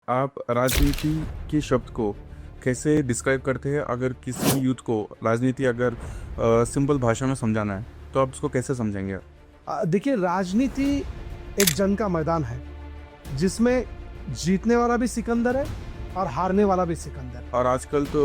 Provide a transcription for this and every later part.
आप राजनीति के शब्द को कैसे डिस्क्राइब करते हैं? अगर किसी भी यूथ को राजनीति अगर सिंपल भाषा में समझाना है तो आप उसको कैसे समझेंगे? देखिए, राजनीति एक जंग का मैदान है जिसमें जीतने वाला भी सिकंदर है और हारने वाला भी सिकंदर। और आजकल तो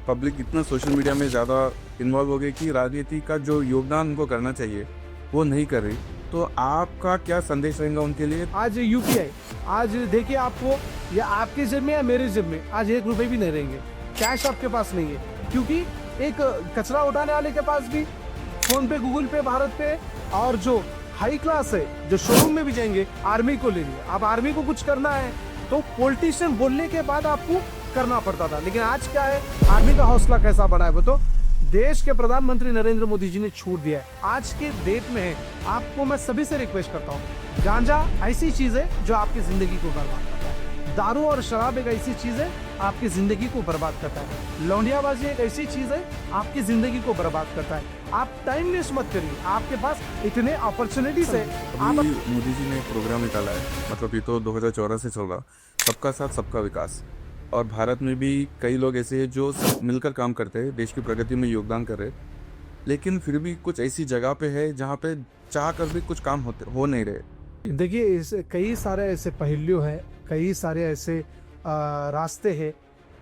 पब्लिक इतना सोशल मीडिया में ज़्यादा इन्वॉल्व हो गई कि राजनीति का जो योगदान उनको करना चाहिए वो नहीं कर रही। तो आपका क्या संदेश रहेगा उनके लिए? आज यूपीआई, आज देखिए आपको, या आपके जेब में या मेरे जेब में आज 1 रुपए भी नहीं रहेंगे, कैश आपके पास नहीं है, क्योंकि एक कचरा उठाने वाले के पास भी फोन पे, गूगल पे, भारत पे, और जो हाई क्लास है जो शोरूम में भी जाएंगे, आर्मी को ले लिए। अब आर्मी को कुछ करना है तो पॉलिटिशियन बोलने के बाद आपको करना पड़ता था, लेकिन आज क्या है, आर्मी का हौसला कैसा बढ़ा है वो तो देश के प्रधानमंत्री नरेंद्र मोदी जी ने छूट दिया है। आज के डेट में है, आपको मैं सभी से रिक्वेस्ट करता हूँ, गांजा ऐसी चीज है जो आपकी जिंदगी को बर्बाद करता है, दारू और शराब एक ऐसी चीज है आपकी जिंदगी को बर्बाद करता है, लौंडियाबाजी एक ऐसी चीज है आपकी जिंदगी को बर्बाद करता है। आप टाइम वेस्ट मत करिए, आपके पास इतने अपॉर्चुनिटीज है। अभी मोदी जी ने एक प्रोग्राम निकाला है, मतलब ये तो 2014 से चल रहा, सबका साथ सबका विकास। और भारत में भी कई लोग ऐसे हैं जो सब मिलकर काम करते हैं, देश की प्रगति में योगदान कर रहे हैं, लेकिन फिर भी कुछ ऐसी जगह पे है जहाँ पे चाह कर भी कुछ काम हो नहीं रहे। देखिए, कई सारे ऐसे पहलू हैं, कई सारे ऐसे रास्ते हैं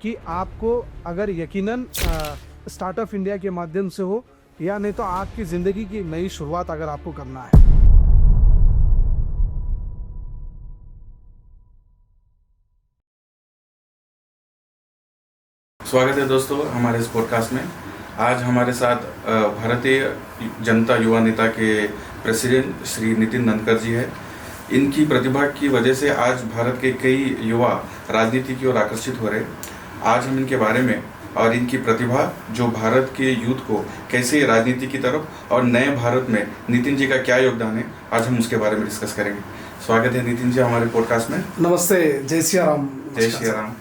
कि आपको अगर यकीनन स्टार्टअप इंडिया के माध्यम से हो, या नहीं तो आपकी ज़िंदगी की नई शुरुआत अगर आपको करना है। स्वागत है दोस्तों हमारे इस पॉडकास्ट में। आज हमारे साथ भारतीय जनता युवा नेता के प्रेसिडेंट श्री नितिन ननकर जी है। इनकी प्रतिभा की वजह से आज भारत के कई युवा राजनीति की ओर आकर्षित हो रहे हैं। आज हम इनके बारे में और इनकी प्रतिभा जो भारत के यूथ को कैसे राजनीति की तरफ और नए भारत में नितिन जी का क्या योगदान है, आज हम उसके बारे में डिस्कस करेंगे। स्वागत है नितिन जी हमारे पॉडकास्ट में। नमस्ते, जय सिया राम। जय श्री राम।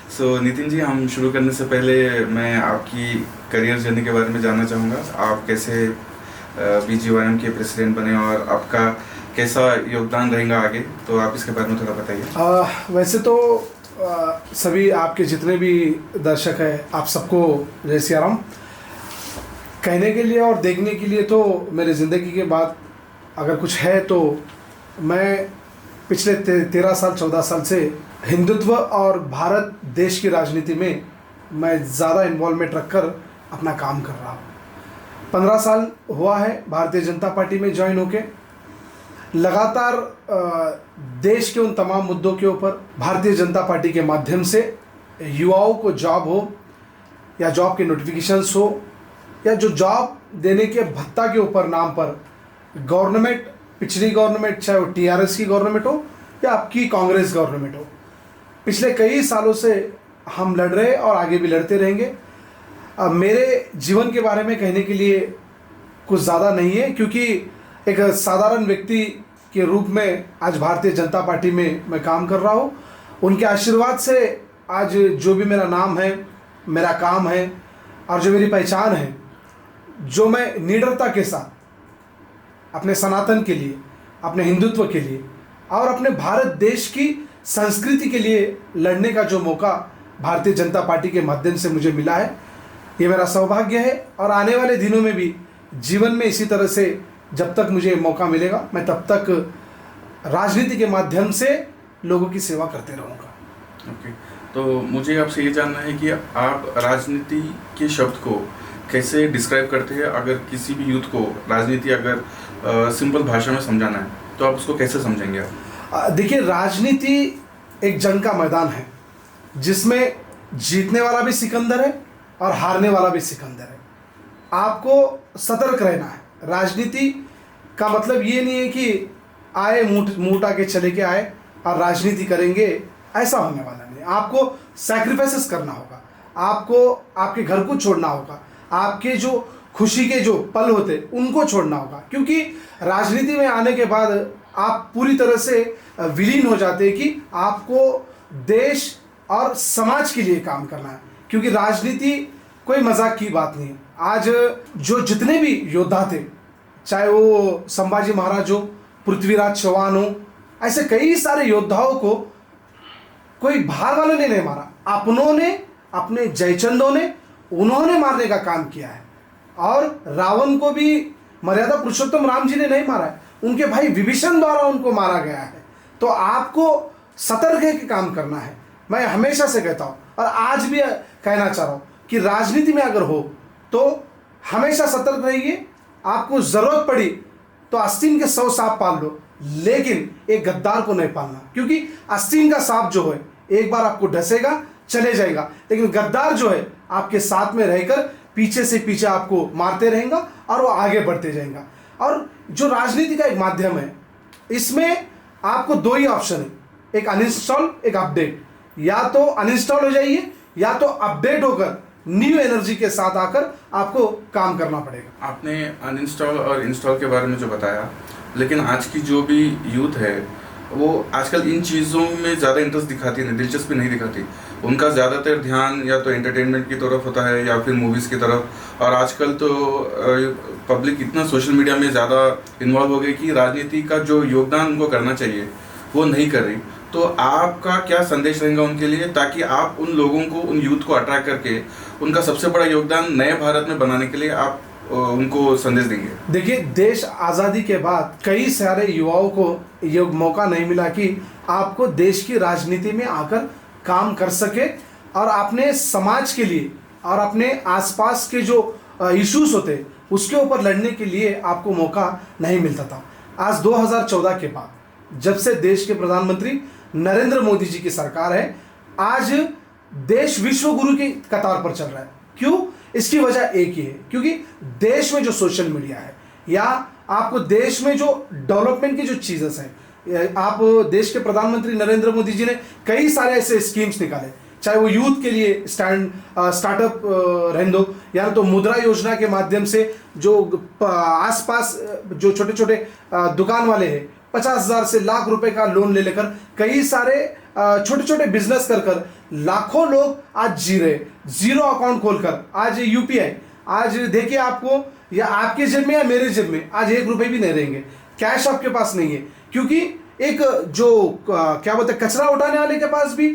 सो नितिन जी, हम शुरू करने से पहले मैं आपकी करियर जर्नी के बारे में जानना चाहूँगा। आप कैसे बीजीवाईएम के प्रेसिडेंट बने और आपका कैसा योगदान रहेगा आगे, तो आप इसके बारे में थोड़ा बताइए। वैसे तो सभी आपके जितने भी दर्शक हैं, आप सबको जय सिया राम। कहने के लिए और देखने के लिए तो मेरे ज़िंदगी के बाद अगर कुछ है तो मैं पिछले 13 साल 14 साल से हिंदुत्व और भारत देश की राजनीति में मैं ज़्यादा इन्वॉल्वमेंट रखकर अपना काम कर रहा हूँ। 15 साल हुआ है भारतीय जनता पार्टी में ज्वाइन होके। लगातार देश के उन तमाम मुद्दों के ऊपर भारतीय जनता पार्टी के माध्यम से युवाओं को जॉब हो, या जॉब के नोटिफिकेशंस हो, या जो जॉब देने के भत्ता के ऊपर नाम पर गवर्नमेंट, पिछली गवर्नमेंट चाहे वो टीआरएस की गवर्नमेंट हो या आपकी कांग्रेस गवर्नमेंट हो, पिछले कई सालों से हम लड़ रहे और आगे भी लड़ते रहेंगे। अब मेरे जीवन के बारे में कहने के लिए कुछ ज़्यादा नहीं है, क्योंकि एक साधारण व्यक्ति के रूप में आज भारतीय जनता पार्टी में मैं काम कर रहा हूँ। उनके आशीर्वाद से आज जो भी मेरा नाम है, मेरा काम है और जो मेरी पहचान है, जो मैं निडरता के साथ अपने सनातन के लिए, अपने हिंदुत्व के लिए और अपने भारत देश की संस्कृति के लिए लड़ने का जो मौका भारतीय जनता पार्टी के माध्यम से मुझे मिला है, ये मेरा सौभाग्य है। और आने वाले दिनों में भी जीवन में इसी तरह से जब तक मुझे मौका मिलेगा, मैं तब तक राजनीति के माध्यम से लोगों की सेवा करते रहूँगा। ओके, तो मुझे आपसे ये जानना है कि आप राजनीति के शब्द को कैसे डिस्क्राइब करते हैं? अगर किसी भी यूथ को राजनीति अगर सिंपल भाषा में समझाना है तो आप उसको कैसे समझेंगे आप? देखिए, राजनीति एक जंग का मैदान है जिसमें जीतने वाला भी सिकंदर है और हारने वाला भी सिकंदर है। आपको सतर्क रहना है। राजनीति का मतलब ये नहीं है कि आए मुंह उठा के चले के आए और राजनीति करेंगे, ऐसा होने वाला नहीं। आपको सैक्रिफाइसेस करना होगा, आपको आपके घर को छोड़ना होगा, आपके जो खुशी के जो पल होते उनको छोड़ना होगा, क्योंकि राजनीति में आने के बाद आप पूरी तरह से विलीन हो जाते हैं कि आपको देश और समाज के लिए काम करना है, क्योंकि राजनीति कोई मजाक की बात नहीं है। आज जो जितने भी योद्धा थे, चाहे वो संभाजी महाराज हो, पृथ्वीराज चौहान हो, ऐसे कई सारे योद्धाओं को कोई बाहर वालों ने नहीं मारा, अपनों ने, अपने जयचंदों ने, उन्होंने मारने का काम किया है। और रावण को भी मर्यादा पुरुषोत्तम राम जी ने नहीं मारा है, उनके भाई विभीषण द्वारा उनको मारा गया है। तो आपको सतर्क है कि काम करना है। मैं हमेशा से कहता हूँ और आज भी कहना चाह रहा हूँ कि राजनीति में अगर हो तो हमेशा सतर्क रहिए। आपको जरूरत पड़ी तो आस्तीन के 100 सांप पाल लो, लेकिन एक गद्दार को नहीं पालना, क्योंकि आस्तीन का सांप जो है एक बार आपको डसेगा, चले जाएगा, लेकिन गद्दार जो है आपके साथ में रहकर पीछे से पीछे आपको मारते रहेगा और वो आगे बढ़ते जाएगा। और जो राजनीति का एक माध्यम है, इसमें आपको 2 ही ऑप्शन है, एक अनइंस्टॉल, एक अपडेट। या तो अनइंस्टॉल हो जाइए या तो अपडेट होकर न्यू एनर्जी के साथ आकर आपको काम करना पड़ेगा। आपने अनइंस्टॉल और इंस्टॉल के बारे में जो बताया, लेकिन आज की जो भी यूथ है वो आजकल इन चीज़ों में ज़्यादा इंटरेस्ट दिखाती नहीं, दिलचस्पी नहीं दिखाती। उनका ज़्यादातर ध्यान या तो एंटरटेनमेंट की तरफ होता है या फिर मूवीज़ की तरफ। और आजकल तो पब्लिक इतना सोशल मीडिया में ज़्यादा इन्वॉल्व हो गई कि राजनीति का जो योगदान उनको करना चाहिए वो नहीं कर रही। तो आपका क्या संदेश रहेगा उनके लिए, ताकि आप उन लोगों को, उन यूथ को अट्रैक्ट करके उनका सबसे बड़ा योगदान नए भारत में बनाने के लिए आप उनको संदेश देंगे? देखिए, देश आज़ादी के बाद कई सारे युवाओं को ये मौका नहीं मिला कि आपको देश की राजनीति में आकर काम कर सके और अपने समाज के लिए और अपने आसपास के जो इश्यूज होते उसके ऊपर लड़ने के लिए आपको मौका नहीं मिलता था। आज 2014 के बाद जब से देश के प्रधानमंत्री नरेंद्र मोदी जी की सरकार है, आज देश विश्व गुरु की कतार पर चल रहा है। क्यों? इसकी वजह एक ही है, क्योंकि देश में जो सोशल मीडिया है या आपको देश में जो डेवलपमेंट की जो चीज़ें हैं, आप देश के प्रधानमंत्री नरेंद्र मोदी जी ने कई सारे ऐसे स्कीम्स निकाले, चाहे वो यूथ के लिए स्टार्टअप रहने दो, या तो मुद्रा योजना के माध्यम से जो आसपास जो छोटे छोटे दुकान वाले हैं 50,000 से लाख रुपए का लोन ले लेकर कई सारे छोटे छोटे बिजनेस कर लाखों लोग आज जी रहे, जीरो अकाउंट खोलकर। आज यूपीआई, आज देखिए आपको या आपके जेब में या मेरे जेब में आज 1 रुपए भी नहीं रहेंगे, कैश आपके पास नहीं है, क्योंकि एक जो क्या बोलते हैं कचरा उठाने वाले के पास भी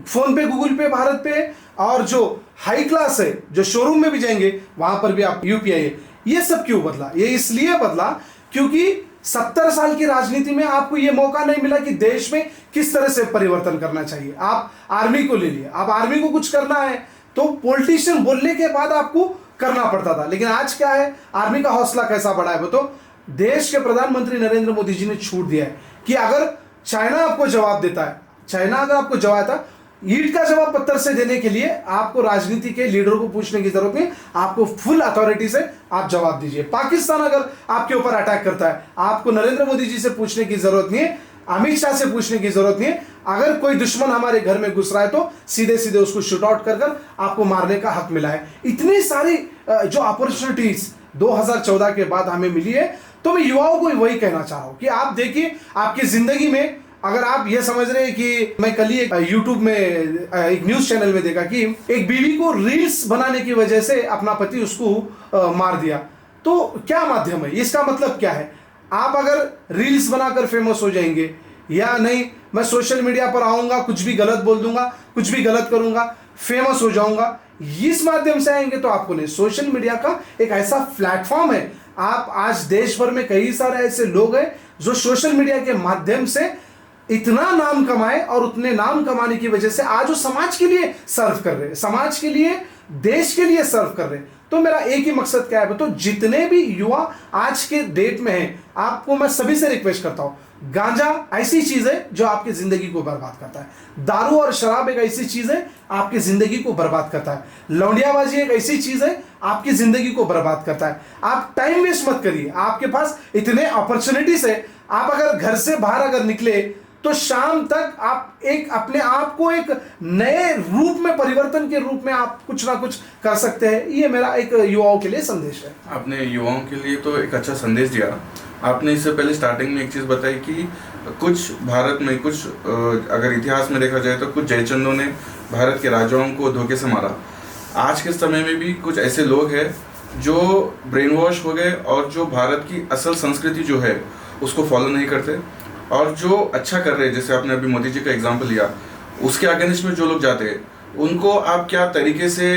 फोन पे, गूगल पे, भारत पे, और जो हाई क्लास है जो शोरूम में भी जाएंगे वहां पर भी आप यूपीआई है। ये सब क्यों बदला? ये इसलिए बदला क्योंकि 70 साल की राजनीति में आपको यह मौका नहीं मिला कि देश में किस तरह से परिवर्तन करना चाहिए। आप आर्मी को ले लिए, आप आर्मी को कुछ करना है तो पॉलिटिशियन बोलने के बाद आपको करना पड़ता था, लेकिन आज क्या है, आर्मी का हौसला कैसा बढ़ा है? वो तो देश के प्रधानमंत्री नरेंद्र मोदी जी ने छूट दिया है कि अगर चाइना आपको जवाब देता है, चाइना अगर आपको जवाब था, ईंट का जवाब पत्थर से देने के लिए आपको राजनीति के लीडरों को पूछने की जरूरत नहीं, आपको फुल अथॉरिटी से आप जवाब दीजिए। पाकिस्तान अगर आपके ऊपर अटैक करता है, आपको नरेंद्र मोदी जी से पूछने की जरूरत नहीं है, अमित शाह से पूछने की जरूरत नहीं है। अगर कोई दुश्मन हमारे घर में घुस रहा है तो सीधे सीधे उसको शूट आउट कर आपको मारने का हक मिला है। इतनी सारी जो अपॉर्चुनिटीज 2014 के बाद हमें मिली है, तो मैं युवाओं को वही कहना चाह रहा हूं कि आप देखिए, आपकी जिंदगी में अगर आप ये समझ रहे हैं कि मैं कल ही यूट्यूब में एक न्यूज चैनल में देखा कि एक बीवी को रील्स बनाने की वजह से अपना पति उसको मार दिया, तो क्या माध्यम है इसका? मतलब क्या है? आप अगर रील्स बनाकर फेमस हो जाएंगे या नहीं, मैं सोशल मीडिया पर आऊंगा, कुछ भी गलत बोल दूंगा, कुछ भी गलत करूंगा, फेमस हो जाऊंगा, इस माध्यम से आएंगे तो आपको नहीं। सोशल मीडिया का एक ऐसा प्लेटफॉर्म है, आप आज देश भर में कई सारे ऐसे लोग हैं जो सोशल मीडिया के माध्यम से इतना नाम कमाए और उतने नाम कमाने की वजह से आज वो समाज के लिए सर्व कर रहे हैं, समाज के लिए, देश के लिए सर्व कर रहे हैं। तो मेरा एक ही मकसद क्या है, तो जितने भी युवा आज के डेट में हैं, आपको मैं सभी से रिक्वेस्ट करता हूं, गांजा ऐसी चीज है जो आपकी जिंदगी को बर्बाद करता है, दारू और शराब एक ऐसी चीज है आपकी जिंदगी को बर्बाद करता है, लौंडियाबाजी एक ऐसी चीज है आपकी जिंदगी को बर्बाद करता है। आप टाइम वेस्ट मत करिए, आपके पास इतने अपॉर्चुनिटीज है, आप अगर घर से बाहर अगर निकले तो शाम तक आप एक अपने आप को एक नए रूप में, परिवर्तन के रूप में आप कुछ ना कुछ कर सकते हैं। ये मेरा एक युवाओं के लिए संदेश है। आपने युवाओं के लिए तो एक अच्छा संदेश दिया। आपने इससे पहले स्टार्टिंग में एक चीज़ बताई कि कुछ भारत में, कुछ अगर इतिहास में देखा जाए तो कुछ जयचंदों ने भारत के राजाओं को धोखे से मारा। आज के समय में भी कुछ ऐसे लोग हैं जो ब्रेन वॉश हो गए और जो भारत की असल संस्कृति जो है उसको फॉलो नहीं करते, और जो अच्छा कर रहे हैं, जैसे आपने अभी मोदी जी का एग्जाम्पल लिया, उसके अगेंस्ट में जो लोग जाते हैं उनको आप क्या तरीके से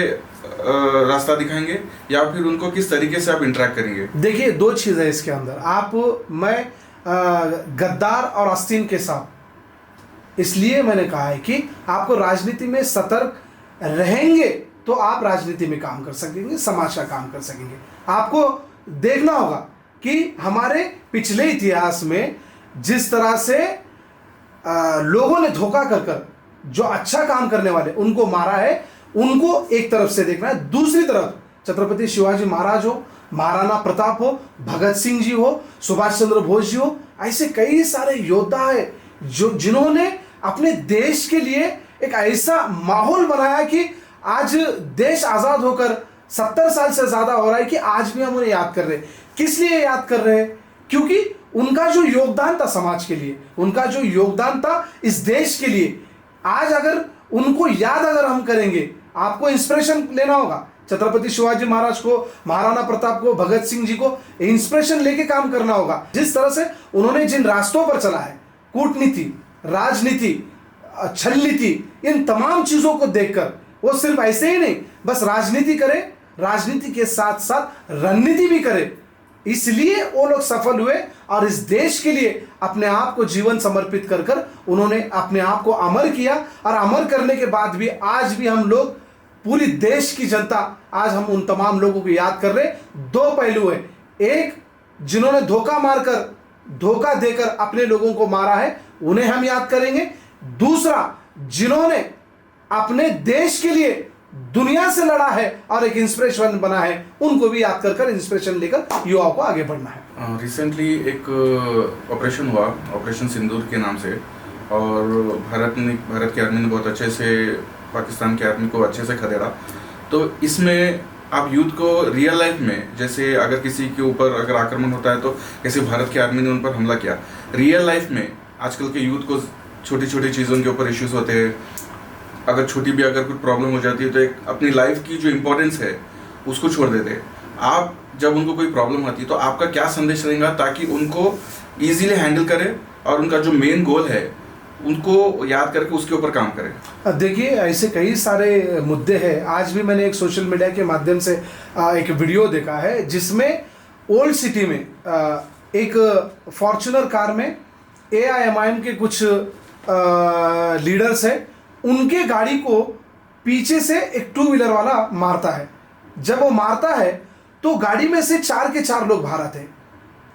रास्ता दिखाएंगे या फिर उनको किस तरीके से आप इंटरेक्ट करेंगे? देखिए, दो चीज़ है इसके अंदर। मैं गद्दार और आस्तीन के साथ इसलिए मैंने कहा है कि आपको राजनीति में सतर्क रहेंगे तो आप राजनीति में काम कर सकेंगे, समाज का काम कर सकेंगे। आपको देखना होगा कि हमारे पिछले इतिहास में जिस तरह से लोगों ने धोखा कर कर जो अच्छा काम करने वाले उनको मारा है, उनको एक तरफ से देखना है। दूसरी तरफ छत्रपति शिवाजी महाराज हो, महाराणा प्रताप हो, भगत सिंह जी हो, सुभाष चंद्र बोस जी हो, ऐसे कई सारे योद्धा है जो जिन्होंने अपने देश के लिए एक ऐसा माहौल बनाया कि आज देश आजाद होकर 70 साल से ज्यादा हो रहा है कि आज भी हम उन्हें याद कर रहे हैं। किस लिए याद कर रहे हैं? क्योंकि उनका जो योगदान था समाज के लिए, उनका जो योगदान था इस देश के लिए, आज अगर उनको याद अगर हम करेंगे, आपको इंस्पिरेशन लेना होगा। छत्रपति शिवाजी महाराज को, महाराणा प्रताप को, भगत सिंह जी को इंस्पिरेशन लेके काम करना होगा। जिस तरह से उन्होंने जिन रास्तों पर चला है, कूटनीति, राजनीति, छल नीति, इन तमाम चीजों को देखकर वो सिर्फ ऐसे ही नहीं बस राजनीति करे, राजनीति के साथ साथ रणनीति भी करे, इसलिए वो लोग सफल हुए और इस देश के लिए अपने आप को जीवन समर्पित कर कर उन्होंने अपने आप को अमर किया। और अमर करने के बाद भी आज भी हम लोग, पूरी देश की जनता, आज हम उन तमाम लोगों को याद कर रहे। दो पहलू है, एक जिन्होंने धोखा देकर अपने लोगों को मारा है उन्हें हम याद करेंगे। दूसरा, जिन्होंने अपने देश के लिए दुनिया से लड़ा है और एक इंस्पिरेशन बना है, उनको भी याद कर कर इंस्पिरेशन लेकर युवाओं को आगे बढ़ना है। रिसेंटली एक ऑपरेशन हुआ, ऑपरेशन सिंदूर के नाम से, और भारत की आर्मी ने बहुत अच्छे से पाकिस्तान की आर्मी को अच्छे से खदेड़ा। तो इसमें आप यूथ को रियल लाइफ में, जैसे अगर किसी के ऊपर अगर आक्रमण होता है तो कैसे भारत की आर्मी ने उन पर हमला किया, रियल लाइफ में आजकल के यूथ को छोटी छोटी चीज़ों के ऊपर इश्यूज होते हैं, अगर छोटी भी अगर कुछ प्रॉब्लम हो जाती है तो एक अपनी लाइफ की जो इम्पोर्टेंस है उसको छोड़ देते हैं। आप जब उनको कोई प्रॉब्लम आती है तो आपका क्या संदेश रहेगा ताकि उनको ईजिली हैंडल करें और उनका जो मेन गोल है उनको याद करके उसके ऊपर काम करें? देखिए, ऐसे कई सारे मुद्दे हैं। आज भी मैंने एक सोशल मीडिया के माध्यम से एक वीडियो देखा है जिसमें ओल्ड सिटी में एक फॉर्च्यूनर कार में AIMIM के कुछ लीडर्स हैं, उनके गाड़ी को पीछे से एक 2 व्हीलर वाला मारता है। जब वो मारता है तो गाड़ी में से 4 के 4 लोग बाहर आते हैं।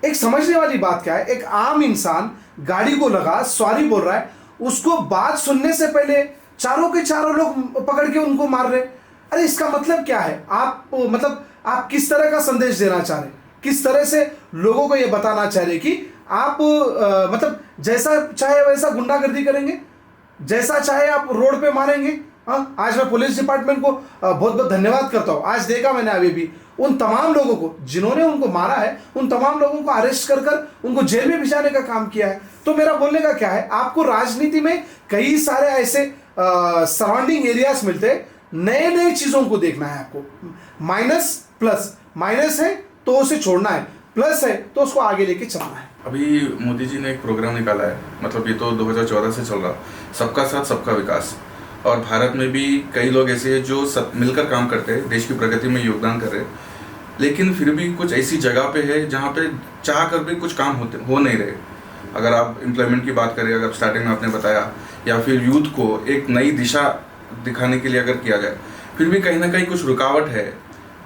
एक समझने वाली बात क्या है, एक आम इंसान गाड़ी को लगा सॉरी बोल रहा है, उसको बात सुनने से पहले चारों के चारों लोग पकड़ के उनको मार रहे। अरे इसका मतलब क्या है? आप किस तरह का संदेश देना चाह रहे, किस तरह से लोगों को ये बताना चाह रहे कि आप जैसा चाहे वैसा गुंडागर्दी करेंगे, जैसा चाहे आप रोड पे मारेंगे? आज मैं पुलिस डिपार्टमेंट को बहुत बहुत धन्यवाद करता हूँ। आज देखा मैंने अभी भी उन तमाम लोगों को जिन्होंने उनको मारा है, उन तमाम लोगों को अरेस्ट कर कर उनको जेल में भिजाने का काम किया है। तो मेरा बोलने का क्या है, आपको राजनीति में कई सारे ऐसे सराउंडिंग एरियाज मिलते हैं, नए नए चीज़ों को देखना है आपको। माइनस प्लस, माइनस है तो उसे छोड़ना है, प्लस है तो उसको आगे लेके चलना है। अभी मोदी जी ने एक प्रोग्राम निकाला है, मतलब ये तो 2014 से चल रहा, सबका साथ सबका विकास, और भारत में भी कई लोग ऐसे हैं जो सब मिलकर काम करते हैं, देश की प्रगति में योगदान कर रहे हैं, लेकिन फिर भी कुछ ऐसी जगह पे है जहाँ पे चाह कर भी कुछ काम हो नहीं रहे। अगर आप एम्प्लॉयमेंट की बात करें, अगर स्टार्टिंग में आपने बताया, या फिर यूथ को एक नई दिशा दिखाने के लिए अगर किया जाए, फिर भी कहीं ना कहीं कुछ रुकावट है।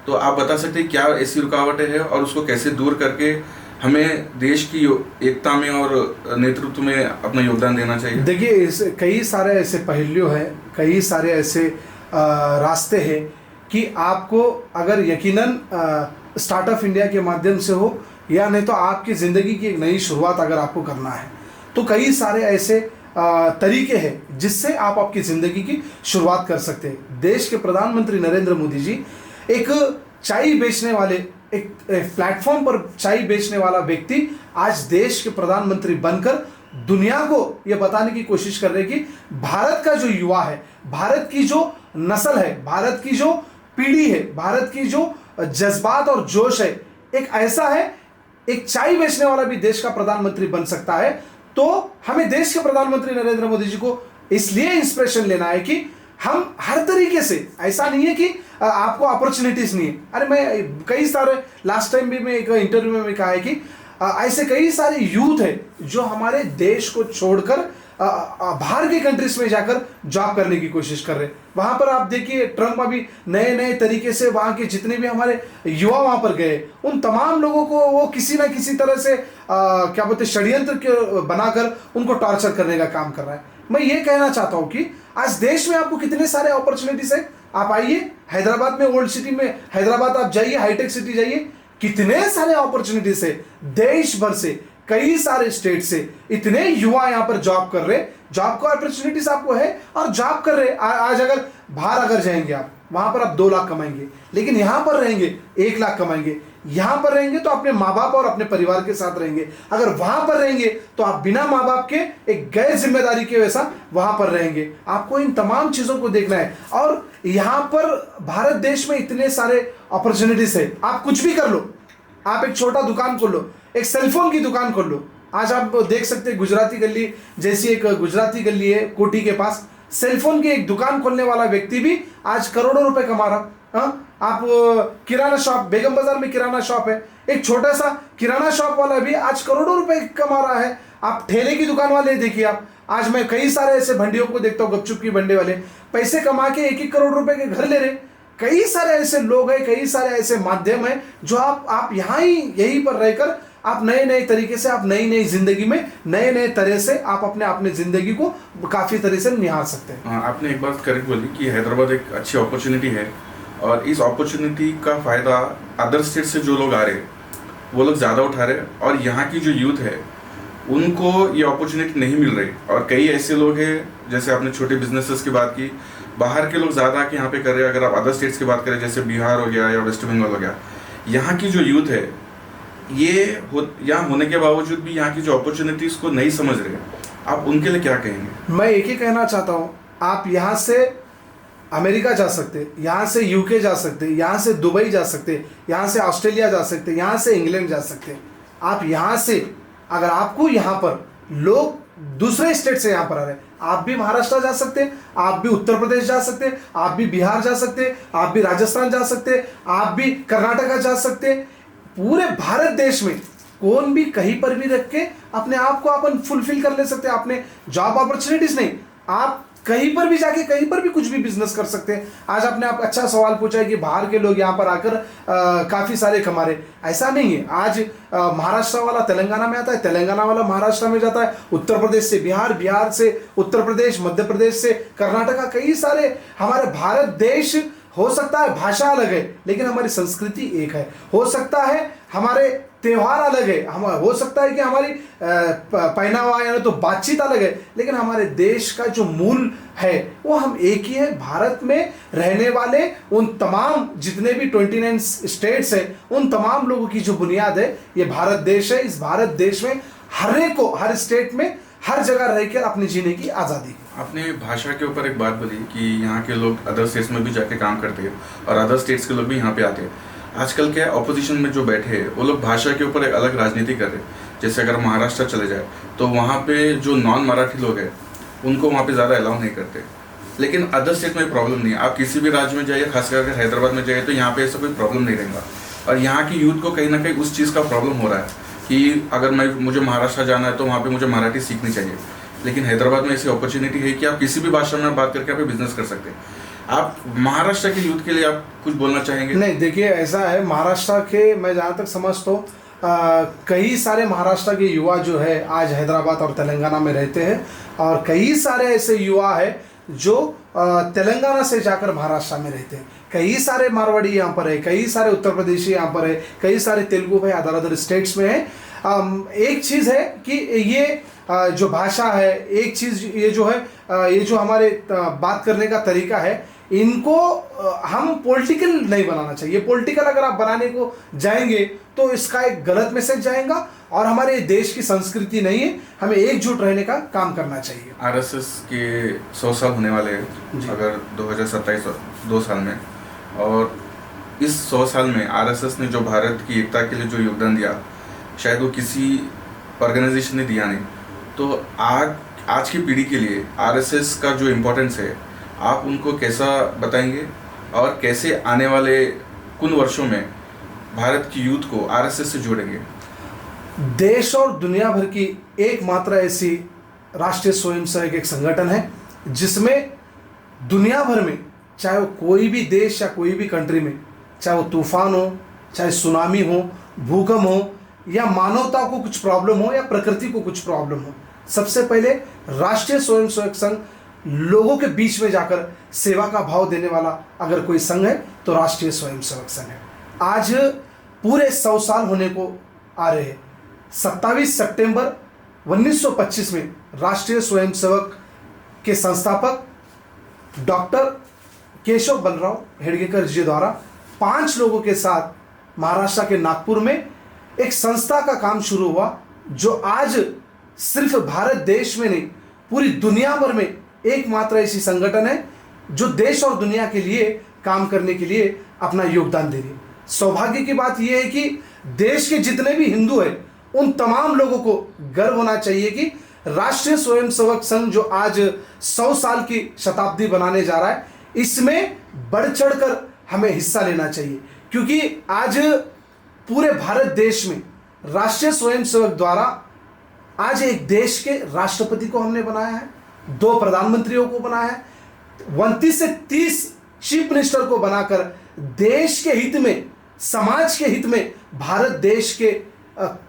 तो आप बता सकते हैं क्या ऐसी रुकावटें हैं और उसको कैसे दूर करके हमें देश की एकता में और नेतृत्व में अपना योगदान देना चाहिए? देखिए, कई सारे ऐसे पहलू हैं, कई सारे ऐसे रास्ते हैं कि आपको अगर यकीनन स्टार्टअप इंडिया के माध्यम से हो या नहीं तो आपकी ज़िंदगी की एक नई शुरुआत अगर आपको करना है तो कई सारे ऐसे तरीके हैं जिससे आप आपकी ज़िंदगी की शुरुआत कर सकते हैं। देश के प्रधानमंत्री नरेंद्र मोदी जी एक चाय बेचने वाले, एक प्लेटफॉर्म पर चाय बेचने वाला व्यक्ति आज देश के प्रधानमंत्री बनकर दुनिया को यह बताने की कोशिश कर रहे कि भारत का जो युवा है, भारत की जो नस्ल है, भारत की जो पीढ़ी है, भारत की जो जज्बात और जोश है, एक ऐसा है, एक चाय बेचने वाला भी देश का प्रधानमंत्री बन सकता है। तो हमें देश के प्रधानमंत्री नरेंद्र मोदी जी को इसलिए इंस्पिरेशन लेना है कि हम हर तरीके से, ऐसा नहीं है कि आपको अपॉर्चुनिटीज नहीं है। अरे मैं कई सारे लास्ट टाइम भी मैं एक इंटरव्यू में कहा है कि ऐसे कई सारे यूथ है जो हमारे देश को छोड़कर बाहर के कंट्रीज में जाकर जॉब करने की कोशिश कर रहे हैं। वहां पर आप देखिए ट्रम्प अभी नए नए तरीके से वहां के जितने भी हमारे युवा वहां पर गए उन तमाम लोगों को वो किसी ना किसी तरह से क्या बोलते षड्यंत्र बनाकर उनको टॉर्चर करने का काम कर रहा है। मैं ये कहना चाहता हूं कि आज देश में आपको कितने सारे अपॉर्चुनिटीज है। आप आइए हैदराबाद में, ओल्ड सिटी में हैदराबाद आप जाइए, हाईटेक सिटी जाइए, कितने सारे अपॉर्चुनिटीज है। देश भर से, कई सारे स्टेट से इतने युवा यहाँ पर जॉब कर रहे, जॉब का अपॉर्चुनिटीज आपको है और जॉब कर रहे। आज अगर बाहर अगर जाएंगे आप, वहां पर आप 2 लाख कमाएंगे, लेकिन यहां पर रहेंगे 1 लाख कमाएंगे। यहां पर रहेंगे तो अपने माँ बाप और अपने परिवार के साथ रहेंगे। अगर वहां पर रहेंगे तो आप बिना माँ बाप के एक गैर जिम्मेदारी के वैसा वहां पर रहेंगे। आपको इन तमाम चीजों को देखना है। और यहां पर भारत देश में इतने सारे अपॉर्चुनिटीज है, आप कुछ भी कर लो। आप एक छोटा दुकान खोल लो, एक सेलफोन की दुकान खोल लो। आज आप देख सकते हैं गुजराती गली जैसी एक गुजराती गली है कोठी के पास, सेलफोन की एक दुकान खोलने वाला व्यक्ति भी आज करोड़ों रुपए कमा रहा। आप किराना शॉप, बेगम बाजार में किराना शॉप है, एक छोटा सा किराना शॉप वाला भी आज करोड़ों रुपए कमा रहा है। आप ठेले की दुकान वाले देखिए आप, आज मैं कई सारे ऐसे भंडियों को देखता हूँ, गपचुप की भंडे वाले पैसे कमा के 1-1 करोड़ रुपए के घर ले रहे। कई सारे ऐसे लोग हैं, कई सारे ऐसे माध्यम हैं जो आप यहाँ ही यहीं पर रहकर आप नए नए तरीके से, आप नई नई जिंदगी में नए नए तरह से आप अपने जिंदगी को काफी तरह से निहार सकते हैं। आपने एक बात करेक्ट बोली कि हैदराबाद एक अच्छी अपॉर्चुनिटी है और इस अपॉर्चुनिटी का फायदा अदर स्टेट से जो लोग आ रहे हैं वो लोग ज़्यादा उठा रहे हैं और यहाँ की जो यूथ है उनको ये अपॉर्चुनिटी नहीं मिल रही। और कई ऐसे लोग हैं, जैसे आपने छोटे बिजनेसेस की बात की, बाहर के लोग ज़्यादा आके यहाँ पे कर रहे हैं। अगर आप अदर स्टेट्स की बात करें जैसे बिहार हो गया या वेस्ट बंगाल हो गया, यहाँ की जो यूथ है यहाँ होने के बावजूद भी यहाँ की जो अपॉर्चुनिटीज को नहीं समझ रहे, आप उनके लिए क्या कहेंगे? मैं एक ही कहना चाहता हूँ, आप यहाँ से अमेरिका जा सकते, यहाँ से यूके जा सकते, यहाँ से दुबई जा सकते, यहाँ से ऑस्ट्रेलिया जा सकते, यहाँ से इंग्लैंड जा सकते। आप यहाँ से अगर आपको यहाँ पर लोग दूसरे स्टेट से यहाँ पर आ रहे हैं, आप भी महाराष्ट्र जा सकते हैं, आप भी उत्तर प्रदेश जा सकते हैं, आप भी बिहार जा सकते हैं, आप भी राजस्थान जा सकते हैं, आप भी कर्नाटका जा सकते हैं। पूरे भारत देश में कौन भी कहीं पर भी रख के अपने आप को अपन फुलफिल कर ले सकते हैं। आपने जॉब अपॉर्चुनिटीज नहीं, आप कहीं पर भी जाके कहीं पर भी कुछ भी बिजनेस कर सकते हैं। आज आपने आप अच्छा सवाल पूछा है कि बाहर के लोग यहाँ पर आकर काफ़ी सारे कमा रहे, ऐसा नहीं है। आज महाराष्ट्र वाला तेलंगाना में आता है, तेलंगाना वाला महाराष्ट्र में जाता है, उत्तर प्रदेश से बिहार, बिहार से उत्तर प्रदेश, मध्य प्रदेश से कर्नाटका, कई सारे। हमारे भारत देश हो सकता है भाषा अलग है लेकिन हमारी संस्कृति एक है, हो सकता है हमारे त्यौहार अलग है, हम हो सकता है कि हमारी पहनावा यानी तो बातचीत अलग है, लेकिन हमारे देश का जो मूल है वो हम एक ही है। भारत में रहने वाले उन तमाम जितने भी 29 स्टेट्स हैं उन तमाम लोगों की जो बुनियाद है ये भारत देश है। इस भारत देश में हर एक को, हर स्टेट में, हर जगह रहकर अपने जीने की आज़ादी। आपने भाषा के ऊपर एक बात बोली कि यहाँ के लोग अदर स्टेट्स में भी जाके काम करते हैं और अदर स्टेट्स के लोग भी यहाँ पे आते हैं। आजकल क्या है, ऑपोजिशन में जो बैठे हैं वो लोग भाषा के ऊपर एक अलग राजनीति कर रहे हैं। जैसे अगर महाराष्ट्र चले जाए तो वहाँ पे जो नॉन मराठी लोग हैं उनको वहाँ पे ज़्यादा अलाउ नहीं करते, लेकिन अदर स्टेट में प्रॉब्लम नहीं है। आप किसी भी राज्य में जाइए, खासकर अगर हैदराबाद में जाइए तो यहाँ पे ऐसा कोई प्रॉब्लम नहीं रहेगा। और यहाँ की यूथ को कहीं ना कहीं उस चीज़ का प्रॉब्लम हो रहा है कि अगर मुझे महाराष्ट्र जाना है तो वहाँ पे मुझे मराठी सीखनी चाहिए, लेकिन हैदराबाद में ऐसी अपॉर्चुनिटी है कि आप किसी भी भाषा में बात करके आप बिजनेस कर सकते हैं। आप महाराष्ट्र के यूथ के लिए आप कुछ बोलना चाहेंगे? नहीं, देखिए ऐसा है, महाराष्ट्र के मैं जहाँ तक समझता हूँ कई सारे महाराष्ट्र के युवा जो है आज हैदराबाद और तेलंगाना में रहते हैं और कई सारे ऐसे युवा है जो तेलंगाना से जाकर महाराष्ट्र में रहते हैं। कई सारे मारवाड़ी यहाँ पर है, कई सारे उत्तर प्रदेशी यहाँ पर है, कई सारे तेलुगु भाई अदर अदर स्टेट्स में है। एक चीज़ है कि ये जो भाषा है, एक चीज़ ये जो है, ये जो हमारे बात करने का तरीका है, इनको हम पॉलिटिकल नहीं बनाना चाहिए। पॉलिटिकल अगर आप बनाने को जाएंगे तो इसका एक गलत मैसेज जाएगा और हमारे देश की संस्कृति नहीं है। हमें एकजुट रहने का काम करना चाहिए। आरएसएस के 100 साल होने वाले हैं अगर 2027 2 साल में, और इस 100 साल में आरएसएस ने जो भारत की एकता के लिए जो योगदान दिया शायद वो किसी ऑर्गेनाइजेशन ने दिया नहीं। तो आज की पीढ़ी के लिए आरएसएस का जो इम्पोर्टेंस है आप उनको कैसा बताएंगे और कैसे आने वाले कुछ वर्षों में भारत की यूथ को आरएसएस से जोड़ेंगे? देश और दुनिया भर की एकमात्र ऐसी राष्ट्रीय स्वयंसेवक एक संगठन है जिसमें दुनिया भर में, चाहे वो कोई भी देश या कोई भी कंट्री में, चाहे वो तूफान हो, चाहे सुनामी हो, भूकंप हो, या मानवता को कुछ प्रॉब्लम हो या प्रकृति को कुछ प्रॉब्लम हो, सबसे पहले राष्ट्रीय स्वयंसेवक संघ लोगों के बीच में जाकर सेवा का भाव देने वाला अगर कोई संघ है तो राष्ट्रीय स्वयंसेवक संघ है। आज पूरे 100 साल होने को आ रहे हैं। 27 सितंबर 1925 में राष्ट्रीय स्वयंसेवक के संस्थापक डॉक्टर केशव बलराव हेडगेकर जी द्वारा 5 लोगों के साथ महाराष्ट्र के नागपुर में एक संस्था का काम शुरू हुआ, जो आज सिर्फ भारत देश में नहीं पूरी दुनिया भर में एकमात्र ऐसी संगठन है जो देश और दुनिया के लिए काम करने के लिए अपना योगदान दे रही है। सौभाग्य की बात यह है कि देश के जितने भी हिंदू हैं उन तमाम लोगों को गर्व होना चाहिए कि राष्ट्रीय स्वयंसेवक संघ जो आज 100 साल की शताब्दी बनाने जा रहा है, इसमें बढ़ चढ़कर हमें हिस्सा लेना चाहिए, क्योंकि आज पूरे भारत देश में राष्ट्रीय स्वयंसेवक द्वारा आज एक देश के राष्ट्रपति को हमने बनाया है, 2 प्रधानमंत्रियों को बनाया है, 29 से 30 चीफ मिनिस्टर को बनाकर देश के हित में, समाज के हित में, भारत देश के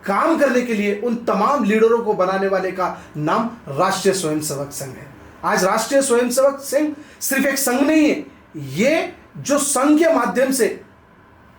काम करने के लिए उन तमाम लीडरों को बनाने वाले का नाम राष्ट्रीय स्वयंसेवक संघ है। आज राष्ट्रीय स्वयंसेवक संघ सिर्फ एक संघ नहीं है, ये जो संघ के माध्यम से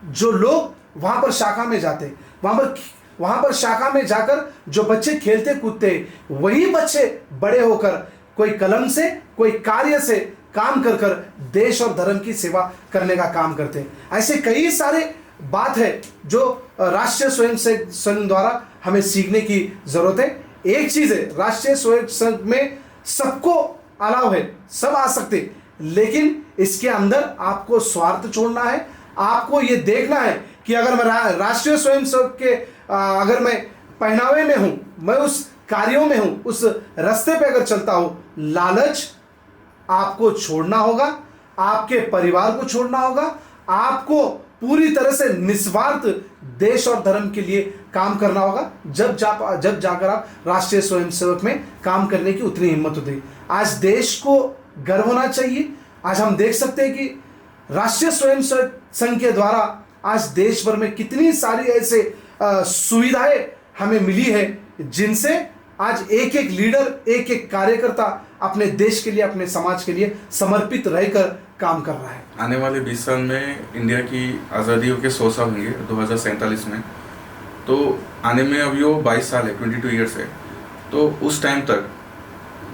जो लोग वहां पर शाखा में जाते, वहां पर शाखा में जाकर जो बच्चे खेलते कूदते, वही बच्चे बड़े होकर कोई कलम से, कोई कार्य से काम कर कर देश और धर्म की सेवा करने का काम करते हैं। ऐसे कई सारे बात है जो राष्ट्रीय स्वयंसेवक संघ द्वारा हमें सीखने की जरूरत है। एक चीज है, राष्ट्रीय स्वयंसेवक संघ में सबको अलाव है, सब आ सकते, लेकिन इसके अंदर आपको स्वार्थ छोड़ना है। आपको ये देखना है कि अगर मैं राष्ट्रीय स्वयंसेवक के अगर मैं पहनावे में हूं, मैं उस कार्यों में हूं, उस रास्ते पे अगर चलता हूं, लालच आपको छोड़ना होगा, आपके परिवार को छोड़ना होगा, आपको पूरी तरह से निस्वार्थ देश और धर्म के लिए काम करना होगा। जब जाकर आप राष्ट्रीय स्वयंसेवक में काम करने की उतनी हिम्मत होती है। आज देश को गर्व होना चाहिए। आज हम देख सकते हैं कि राष्ट्रीय स्वयंसेवक संघ के द्वारा आज देश भर में कितनी सारी ऐसे सुविधाएं हमें मिली है, जिनसे आज एक एक लीडर, एक एक कार्यकर्ता अपने देश के लिए, अपने समाज के लिए समर्पित रहकर काम कर रहा है। आने वाले 20 साल में इंडिया की आज़ादी के 100 साल होंगे 2047 में, तो आने में अभी वो 22 साल है, 22 ईयर्स है, तो उस टाइम तक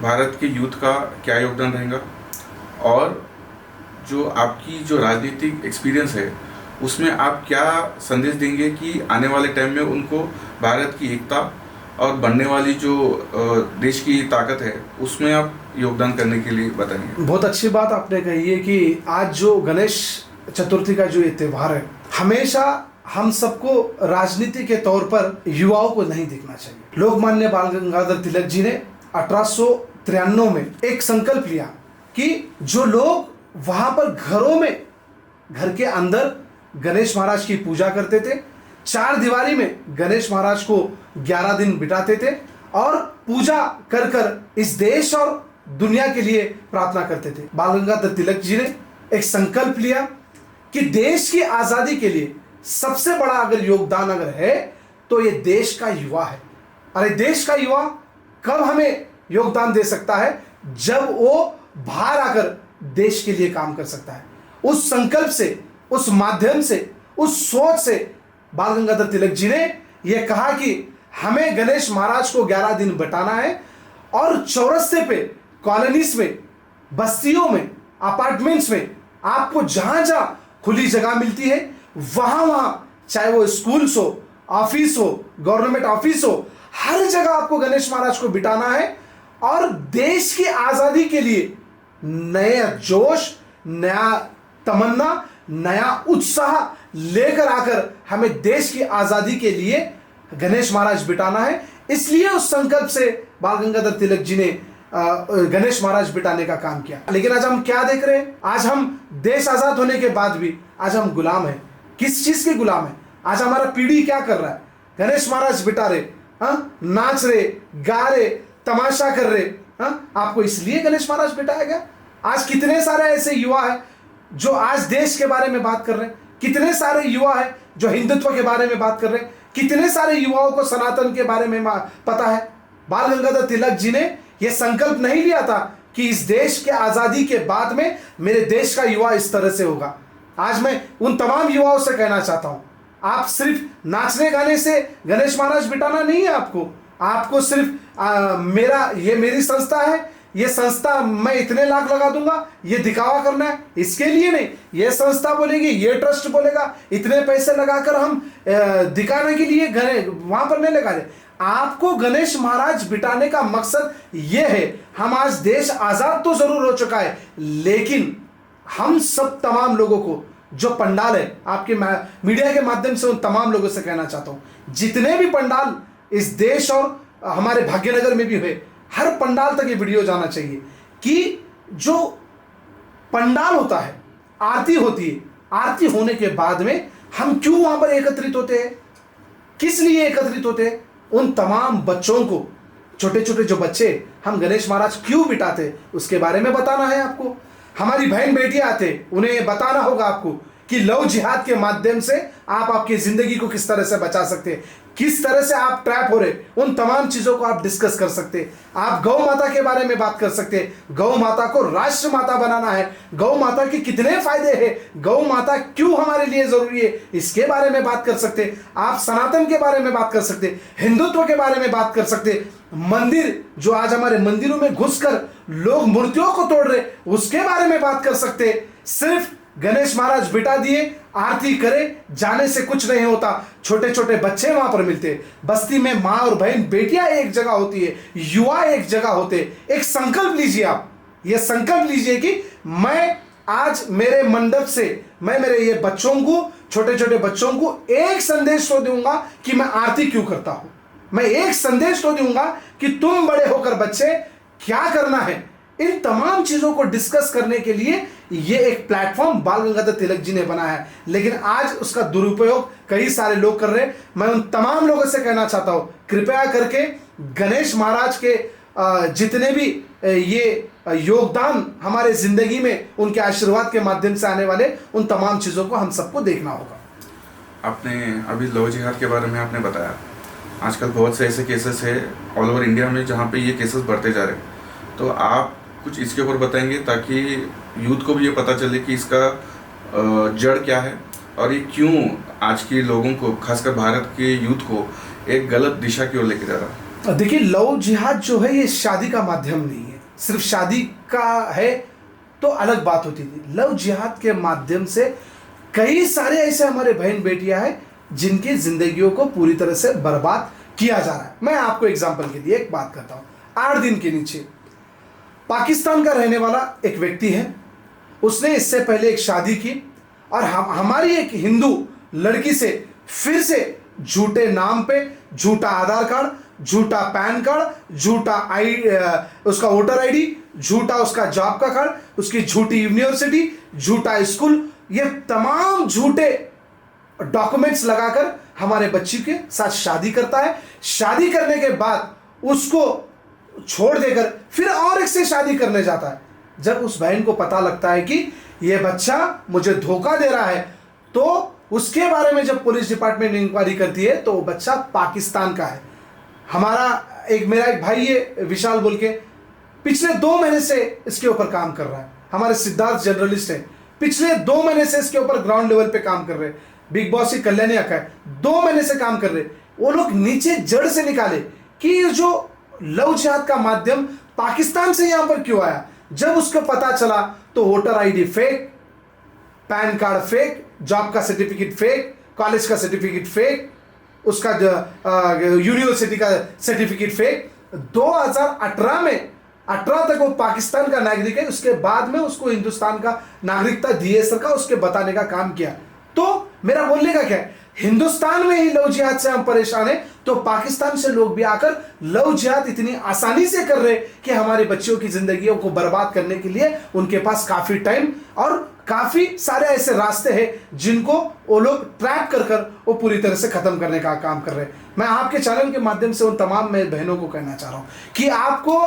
भारत के यूथ का क्या योगदान रहेगा? और जो आपकी जो राजनीतिक एक्सपीरियंस है उसमें आप क्या संदेश देंगे कि आने वाले टाइम में उनको भारत की एकता और बनने वाली जो देश की ताकत है उसमें आप योगदान करने के लिए बताएंगे? बहुत अच्छी बात आपने कही है कि आज जो गणेश चतुर्थी का जो ये त्यौहार है, हमेशा हम सबको राजनीति के तौर पर युवाओं को नहीं देखना चाहिए। लोकमान्य बाल गंगाधर तिलक जी ने 1893 में एक संकल्प लिया कि जो लोग वहां पर घरों में, घर के अंदर गणेश महाराज की पूजा करते थे, 4 दीवारी में गणेश महाराज को 11 दिन बिताते थे और पूजा कर कर इस देश और दुनिया के लिए प्रार्थना करते थे। बाल गंगाधर तिलक जी ने एक संकल्प लिया कि देश की आजादी के लिए सबसे बड़ा अगर योगदान अगर है तो ये देश का युवा है। अरे देश का युवा कब हमें योगदान दे सकता है? जब वो बाहर आकर देश के लिए काम कर सकता है। उस संकल्प से, उस माध्यम से, उस सोच से बाल गंगाधर तिलक जी ने यह कहा कि हमें गणेश महाराज को 11 दिन बिताना है और चौरस्ते पे, कॉलोनीज में, बस्तियों में, अपार्टमेंट्स में, आपको जहां जहां खुली जगह मिलती है वहां चाहे वो स्कूल्स हो, ऑफिस हो, गवर्नमेंट ऑफिस हो, हर जगह आपको गणेश महाराज को बिताना है और देश की आजादी के लिए नया जोश, नया तमन्ना, नया उत्साह लेकर आकर हमें देश की आजादी के लिए गणेश महाराज बिताना है। इसलिए उस संकल्प से बाल गंगाधर तिलक जी ने गणेश महाराज बिठाने का काम किया। लेकिन आज हम क्या देख रहे हैं? आज हम देश आजाद होने के बाद भी आज हम गुलाम हैं। किस चीज के गुलाम हैं? आज हमारा पीढ़ी क्या कर रहा है? गणेश महाराज बिठा रहे, नाच रहे, गा रहे, तमाशा कर रहे। आपको इसलिए गणेश महाराज बिठाया गया? आज कितने सारे ऐसे युवा है जो आज देश के बारे में बात कर रहे हैं, कितने सारे युवा है जो हिंदुत्व के बारे में बात कर रहे हैं, कितने सारे युवाओं को सनातन के बारे में पता है। बाल गंगाधर तिलक जी ने यह संकल्प नहीं लिया था कि इस देश के आजादी के बाद में मेरे देश का युवा इस तरह से होगा। आज मैं उन तमाम युवाओं से कहना चाहता हूं, आप सिर्फ नाचने गाने से गणेश महाराज बिठाना नहीं है आपको सिर्फ मेरी संस्था है, ये संस्था मैं इतने लाख लगा दूंगा, ये दिखावा करना है, इसके लिए नहीं। ये संस्था बोलेगी, ये ट्रस्ट बोलेगा, इतने पैसे लगाकर हम दिखाने के लिए वहां पर नहीं लगा रहे। आपको गणेश महाराज बिठाने का मकसद ये है, हम आज देश आजाद तो जरूर हो चुका है, लेकिन हम सब तमाम लोगों को जो पंडाल है, आपके मीडिया के माध्यम से उन तमाम लोगों से कहना चाहता हूं, जितने भी पंडाल इस देश और हमारे भाग्यनगर में भी हुए, हर पंडाल तक ये वीडियो जाना चाहिए कि जो पंडाल होता है, आरती होती है, आरती होने के बाद में हम क्यों वहां पर एकत्रित होते हैं, किस लिए एकत्रित होते हैं। उन तमाम बच्चों को, छोटे छोटे जो बच्चे हम गणेश महाराज क्यों बिठाते, उसके बारे में बताना है आपको। हमारी बहन बेटियां आते, उन्हें बताना होगा आपको कि लव जिहाद के माध्यम से आप आपकी जिंदगी को किस तरह से बचा सकते हैं, किस तरह से आप ट्रैप हो रहे, उन तमाम चीजों को आप डिस्कस कर सकते हैं। आप गौ माता के बारे में बात कर सकते हैं। गौ माता को राष्ट्र माता बनाना है, गौ माता के कितने फायदे हैं, गौ माता क्यों हमारे लिए जरूरी है, इसके बारे में बात कर सकते हैं। आप सनातन के बारे में बात कर सकते हैं, हिंदुत्व के बारे में बात कर सकते हैं। मंदिर जो आज हमारे मंदिरों में घुसकर लोग मूर्तियों को तोड़ रहे, उसके बारे में बात कर सकते हैं। सिर्फ गणेश महाराज बिठा दिए, आरती करे, जाने से कुछ नहीं होता। छोटे छोटे बच्चे वहां पर मिलते, बस्ती में माँ और बहन बेटियां एक जगह होती है, युवा एक जगह होते। एक संकल्प लीजिए, आप ये संकल्प लीजिए कि मैं आज मेरे मंडप से मैं मेरे ये बच्चों को, छोटे छोटे बच्चों को एक संदेश तो दूंगा कि मैं आरती क्यों करता हूं। मैं एक संदेश तो दूंगा कि तुम बड़े होकर बच्चे क्या करना है। इन तमाम चीजों को डिस्कस करने के लिए ये एक प्लेटफॉर्म बाल गंगाधर तिलक जी ने बनाया है, लेकिन आज उसका दुरुपयोग कई सारे लोग कर रहे हैं। मैं उन तमाम लोगों से कहना चाहता हूं, कृपया करके गणेश महाराज के जितने भी ये योगदान हमारे जिंदगी में, उनके आशीर्वाद के माध्यम से आने वाले उन तमाम चीजों को हम सबको देखना होगा। आपने अभी लव जिहाद के बारे में आपने बताया, आजकल बहुत से ऐसे केसेस है ऑल ओवर इंडिया में जहाँ पे ये केसेस बढ़ते जा रहे हैं, तो आप कुछ इसके ऊपर बताएंगे ताकि यूथ को भी ये पता चले कि इसका जड़ क्या है और ये क्यों आज के लोगों को, खासकर भारत के यूथ को, एक गलत दिशा की ओर लेके जा रहा है। देखिए, लव जिहाद जो है ये शादी का माध्यम नहीं है। सिर्फ शादी का है तो अलग बात होती थी। लव जिहाद के माध्यम से कई सारे ऐसे हमारे बहन बेटियां हैं जिनकी जिंदगियों को पूरी तरह से बर्बाद किया जा रहा है। मैं आपको एग्जाम्पल के लिए एक बात करता हूँ। 8 दिन के नीचे पाकिस्तान का रहने वाला एक व्यक्ति है, उसने इससे पहले एक शादी की और हमारी एक हिंदू लड़की से फिर से झूठे नाम पे झूठा आधार कार्ड, झूठा पैन कार्ड, झूठा उसका वोटर आईडी, झूठा उसका जॉब का कार्ड, उसकी झूठी यूनिवर्सिटी, झूठा स्कूल, ये तमाम झूठे डॉक्यूमेंट्स लगाकर हमारे बच्ची के साथ शादी करता है। शादी करने के बाद उसको छोड़ देकर फिर और एक से शादी करने जाता है। जब उस बहन को पता लगता है कि यह बच्चा मुझे धोखा दे रहा है, तो उसके बारे में जब पुलिस डिपार्टमेंट इंक्वायरी करती है तो वो बच्चा पाकिस्तान का है। मेरा एक भाई है विशाल बोल के, पिछले 2 महीने से इसके ऊपर काम कर रहा है। हमारे सिद्धार्थ जर्नलिस्ट है, पिछले 2 महीने से इसके ऊपर ग्राउंड लेवल पे काम कर रहे हैं। बिग बॉस की कल्याणी अक्का है, 2 महीने से काम कर रहे। वो लोग नीचे जड़ से निकाले कि जो लव जिहाद का माध्यम पाकिस्तान से यहां पर क्यों आया। जब उसको पता चला तो voter ID fake, pan card fake, job का सर्टिफिकेट फेक, कॉलेज का सर्टिफिकेट फेक, उसका यूनिवर्सिटी का सर्टिफिकेट फेक। 2018 में 18 तक वो पाकिस्तान का नागरिक है, उसके बाद में उसको हिंदुस्तान का नागरिकता दिए सरकार, उसके बताने का काम किया। तो मेरा बोलने का क्या है, हिंदुस्तान में ही लव जिहाद से हम परेशान हैं, तो पाकिस्तान से लोग भी आकर लव जिहाद इतनी आसानी से कर रहे कि हमारे बच्चों की जिंदगियों को बर्बाद करने के लिए उनके पास काफी टाइम और काफी सारे ऐसे रास्ते हैं जिनको वो लोग ट्रैप कर कर वो पूरी तरह से खत्म करने का काम कर रहे हैं। मैं आपके चैनल के माध्यम से उन तमाम मेरे बहनों को कहना चाह रहा हूं कि आपको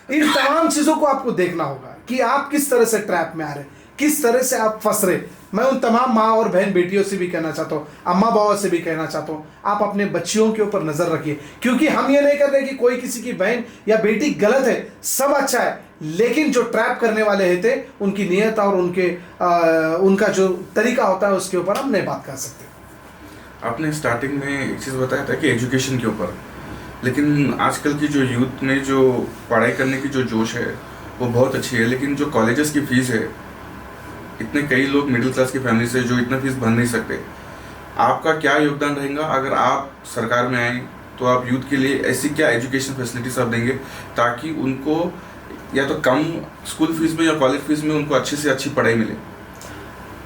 इन तमाम चीजों को आपको देखना होगा कि आप किस तरह से ट्रैप में आ रहे, किस तरह से आप फंस रहे। मैं उन तमाम माँ और बहन बेटियों से भी कहना चाहता हूँ, अम्मा बाबा से भी कहना चाहता हूँ, आप अपने बच्चियों के ऊपर नजर रखिए, क्योंकि हम ये नहीं कर रहे कि कोई किसी की बहन या बेटी गलत है, सब अच्छा है, लेकिन जो ट्रैप करने वाले थे उनकी नीयत और उनका जो तरीका होता है उसके ऊपर हम नहीं बात कर सकते। आपने स्टार्टिंग में एक चीज़ बताया था कि एजुकेशन के ऊपर, लेकिन आजकल की जो यूथ में जो पढ़ाई करने की जो जोश है वो बहुत अच्छी है, लेकिन जो कॉलेजेस की फ़ीस है, इतने कई लोग मिडिल क्लास की फैमिली से जो इतना फीस भर नहीं सकते। आपका क्या योगदान रहेगा अगर आप सरकार में आए, तो आप यूथ के लिए ऐसी क्या एजुकेशन फैसिलिटीज आप देंगे ताकि उनको या तो कम स्कूल फीस में या कॉलेज फीस में उनको अच्छी से अच्छी पढ़ाई मिले?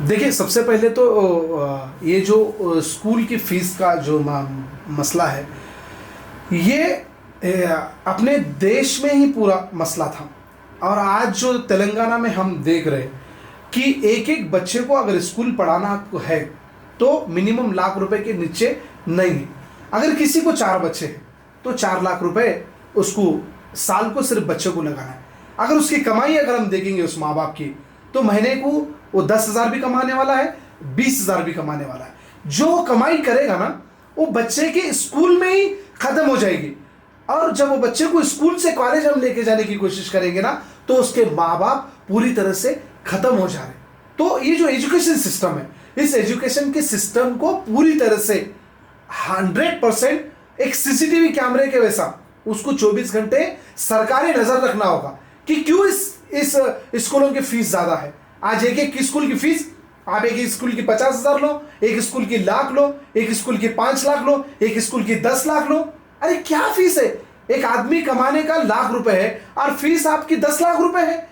देखिए, सबसे पहले तो ये जो स्कूल की फीस का जो मसला है, ये अपने देश में ही पूरा मसला था, और आज जो तेलंगाना में हम देख रहे हैं कि एक एक बच्चे को अगर स्कूल पढ़ाना है तो मिनिमम लाख रुपए के नीचे नहीं है। अगर किसी को 4 बच्चे हैं तो 4 लाख रुपए उसको साल को सिर्फ बच्चे को लगाना है। अगर उसकी कमाई अगर हम देखेंगे उस माँ बाप की, तो महीने को वो 10,000 भी कमाने वाला है, 20,000 भी कमाने वाला है। जो कमाई करेगा ना, वो बच्चे के स्कूल में ही खत्म हो जाएगी, और जब वो बच्चे को स्कूल से कॉलेज हम लेके जाने की कोशिश करेंगे ना, तो उसके माँ बाप पूरी तरह से खत्म हो जा रहे। तो ये जो एजुकेशन सिस्टम है, इस एजुकेशन के सिस्टम को पूरी तरह से 100% एक सीसीटीवी कैमरे के वैसा उसको 24 घंटे सरकारी नजर रखना होगा कि क्यों इस स्कूलों की फीस ज्यादा है। आज एक स्कूल की फीस, आप एक स्कूल की 50,000 लो, एक स्कूल की लाख लो, एक स्कूल की 5 लाख लो, एक स्कूल की 10 लाख लो। अरे क्या फीस है? एक आदमी कमाने का लाख रुपए है और फीस आपकी 10 लाख रुपए है,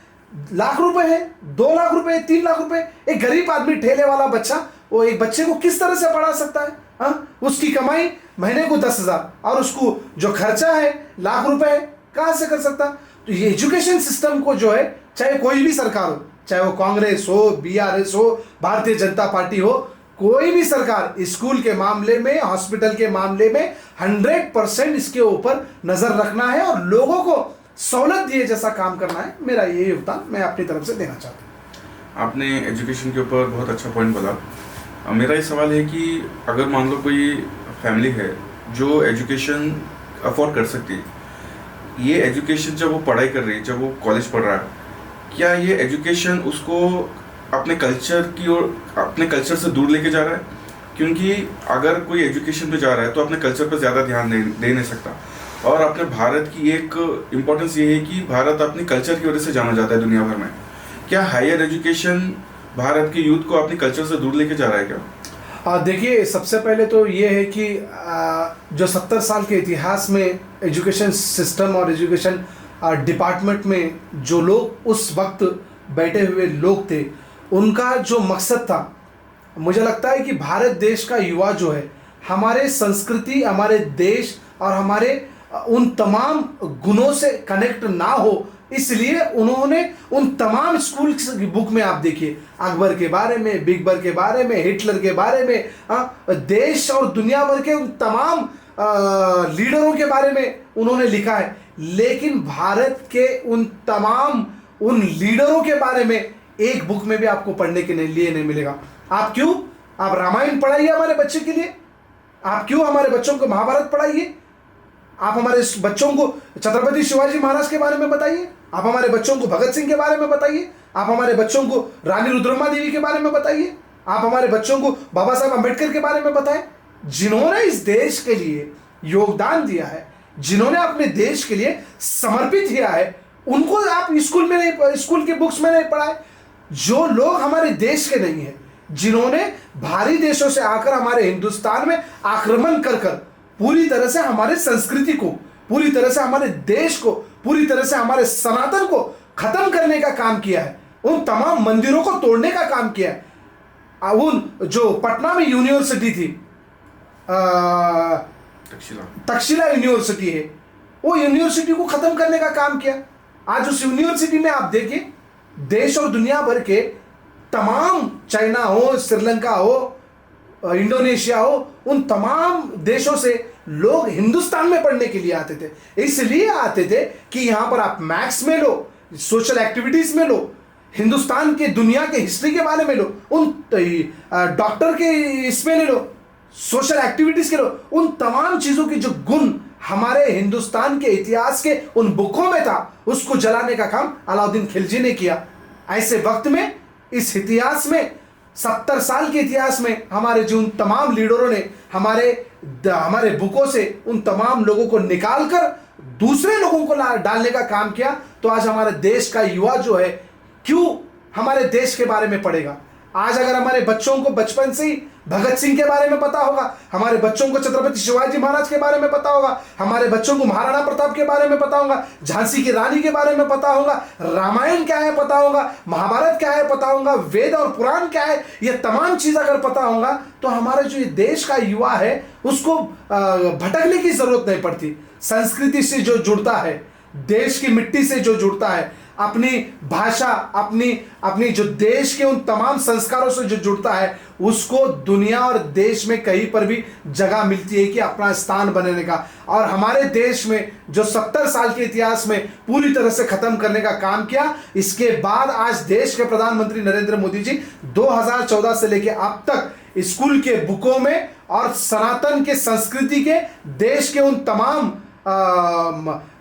लाख रुपए है, 2 लाख रुपए, 3 लाख रुपए। एक गरीब आदमी, ठेले वाला बच्चा, वो एक बच्चे को किस तरह से पढ़ा सकता है? उसकी कमाई महीने को 10,000 और उसको जो खर्चा है लाख रुपए, कहां से कर सकता? तो ये एजुकेशन सिस्टम को जो है, चाहे कोई भी सरकार हो, चाहे वो कांग्रेस हो, बीआरएस हो, भारतीय जनता पार्टी हो, कोई भी सरकार स्कूल के मामले में, हॉस्पिटल के मामले में 100% इसके ऊपर नजर रखना है और लोगों को सहूलत दिए जैसा काम करना है। मेरा ये योगदान मैं अपनी तरफ से देना चाहता हूँ। आपने एजुकेशन के ऊपर बहुत अच्छा पॉइंट बोला। मेरा ये सवाल है कि अगर मान लो कोई फैमिली है जो एजुकेशन अफोर्ड कर सकती है, ये एजुकेशन जब वो पढ़ाई कर रही है, जब वो कॉलेज पढ़ रहा है, क्या ये एजुकेशन उसको अपने कल्चर की ओर, अपने कल्चर से दूर लेके जा रहा है? क्योंकि अगर कोई एजुकेशन पे जा रहा है तो अपने कल्चर पर ज़्यादा ध्यान दे नहीं सकता। और अपने भारत की एक इम्पोर्टेंस ये है कि भारत अपने कल्चर की वजह से जाना जाता है दुनिया भर में। क्या हायर एजुकेशन भारत के यूथ को अपने कल्चर से दूर लेके जा रहा है क्या? देखिए, सबसे पहले तो ये है कि जो 70 साल के इतिहास में एजुकेशन सिस्टम और एजुकेशन डिपार्टमेंट में जो लोग उस वक्त बैठे हुए लोग थे, उनका जो मकसद था, मुझे लगता है कि भारत देश का युवा जो है, हमारे संस्कृति, हमारे देश और हमारे उन तमाम गुणों से कनेक्ट ना हो, इसलिए उन्होंने उन तमाम स्कूल की बुक में आप देखिए, अकबर के बारे में, बिगबर के बारे में, हिटलर के बारे में, देश और दुनिया भर के उन तमाम लीडरों के बारे में उन्होंने लिखा है। लेकिन भारत के उन लीडरों के बारे में एक बुक में भी आपको पढ़ने के लिए नहीं मिलेगा। आप रामायण पढ़ाइए हमारे बच्चे के लिए, आप क्यों हमारे बच्चों को महाभारत पढ़ाइए, आप हमारे बच्चों को छत्रपति शिवाजी महाराज के बारे में बताइए, आप हमारे बच्चों को भगत सिंह के बारे में बताइए, आप हमारे बच्चों को रानी रुद्रमा देवी के बारे में बताइए, आप हमारे बच्चों को बाबा साहब अम्बेडकर के बारे में बताएं, जिन्होंने इस देश के लिए योगदान दिया है, जिन्होंने अपने देश के लिए समर्पित किया है, उनको आप स्कूल के बुक्स में नहीं पढ़ाए। जो लोग हमारे देश के नहीं है, जिन्होंने बाहरी देशों से आकर हमारे हिंदुस्तान में आक्रमण कर पूरी तरह से हमारे संस्कृति को, पूरी तरह से हमारे देश को, पूरी तरह से हमारे सनातन को खत्म करने का काम किया है, उन तमाम मंदिरों को तोड़ने का काम किया है। उन जो पटना में यूनिवर्सिटी थी, तक्षशिला यूनिवर्सिटी है, वो यूनिवर्सिटी को खत्म करने का काम किया। आज उस यूनिवर्सिटी में आप देखिए देश और दुनिया भर के तमाम, चाइना हो, श्रीलंका हो, इंडोनेशिया हो, उन तमाम देशों से लोग हिंदुस्तान में पढ़ने के लिए आते थे। इसलिए आते थे कि यहाँ पर आप मैथ्स में लो, सोशल एक्टिविटीज में लो, हिंदुस्तान के दुनिया के हिस्ट्री के बारे में लो, उन डॉक्टर के इसमें ले लो, सोशल एक्टिविटीज के लो, उन तमाम चीजों की जो गुण हमारे हिंदुस्तान के इतिहास के उन बुकों में था, उसको जलाने का काम अलाउद्दीन खिलजी ने किया। ऐसे वक्त में इस इतिहास में 70 साल के इतिहास में हमारे जो उन तमाम लीडरों ने हमारे बुकों से उन तमाम लोगों को निकालकर दूसरे लोगों को डालने का काम किया, तो आज हमारे देश का युवा जो है क्यों हमारे देश के बारे में पढ़ेगा? आज अगर हमारे बच्चों को बचपन से ही भगत सिंह के बारे में पता होगा, हमारे बच्चों को छत्रपति शिवाजी महाराज के बारे में पता होगा, हमारे बच्चों को महाराणा प्रताप के बारे में पता होगा, झांसी की रानी के बारे में पता होगा, रामायण क्या है पता होगा, महाभारत क्या है पता होगा, वेद और पुराण क्या है, ये तमाम चीज अगर पता होगा तो हमारे जो ये देश का युवा है उसको भटकने की जरूरत नहीं पड़ती। संस्कृति से जो जुड़ता है, देश की मिट्टी से जो जुड़ता है, अपनी भाषा, अपनी जो देश के उन तमाम संस्कारों से जो जुड़ता है, उसको दुनिया और देश में कहीं पर भी जगह मिलती है कि अपना स्थान बनाने का। और हमारे देश में जो 70 साल के इतिहास में पूरी तरह से खत्म करने का काम किया, इसके बाद आज देश के प्रधानमंत्री नरेंद्र मोदी जी 2014 से लेकर अब तक स्कूल के बुकों में और सनातन के संस्कृति के, देश के उन तमाम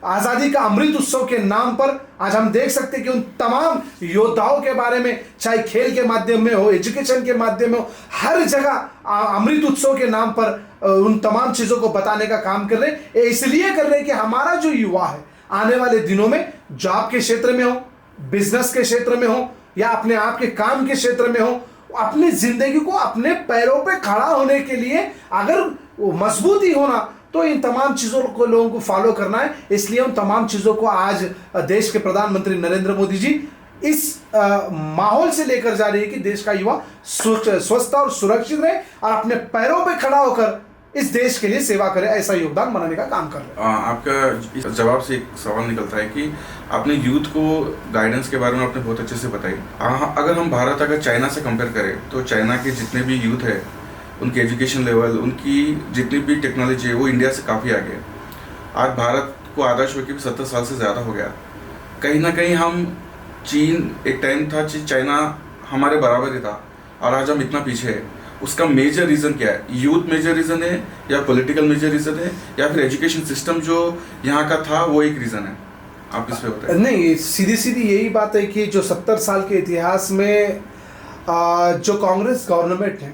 आजादी का अमृत उत्सव के नाम पर आज हम देख सकते हैं कि उन तमाम योद्धाओं के बारे में, चाहे खेल के माध्यम में हो, एजुकेशन के माध्यम में हो, हर जगह अमृत उत्सव के नाम पर उन तमाम चीजों को बताने का काम कर रहे हैं। इसलिए कर रहे हैं कि हमारा जो युवा है आने वाले दिनों में जॉब के क्षेत्र में हो, बिजनेस के क्षेत्र में हो, या अपने आप के काम के क्षेत्र में हो, अपनी जिंदगी को अपने पैरों पे खड़ा होने के लिए अगर मजबूती होना तो इन तमाम चीजों को लोगों को फॉलो करना है। इसलिए उन तमाम चीजों को आज देश के प्रधानमंत्री नरेंद्र मोदी जी इस माहौल से लेकर जा रही है कि देश का युवा स्वस्थ और सुरक्षित रहे और अपने पैरों पे खड़ा होकर इस देश के लिए सेवा करे, ऐसा योगदान बनाने का काम कर रहे हैं। आपका इस जवाब से एक सवाल निकलता है कि आपने यूथ को गाइडेंस के बारे में आपने बहुत अच्छे से बताई। अगर हम भारत अगर चाइना से कंपेयर करें तो चाइना के जितने भी यूथ है, उनकी एजुकेशन लेवल, उनकी जितनी भी टेक्नोलॉजी है, वो इंडिया से काफ़ी आगे है। आज भारत को आदर्श होकर भी 70 साल से ज़्यादा हो गया। कहीं ना कहीं हम चीन, एक टाइम था चाइना हमारे बराबर ही था और आज हम इतना पीछे है। उसका मेजर रीज़न क्या है? यूथ मेजर रीज़न है या पॉलिटिकल मेजर रीज़न है या फिर एजुकेशन सिस्टम जो यहाँ का था वो एक रीज़न है? आप इस पर बताएं। नहीं, सीधी सीधी यही बात है कि जो 70 साल के इतिहास में जो कांग्रेस गवर्नमेंट है,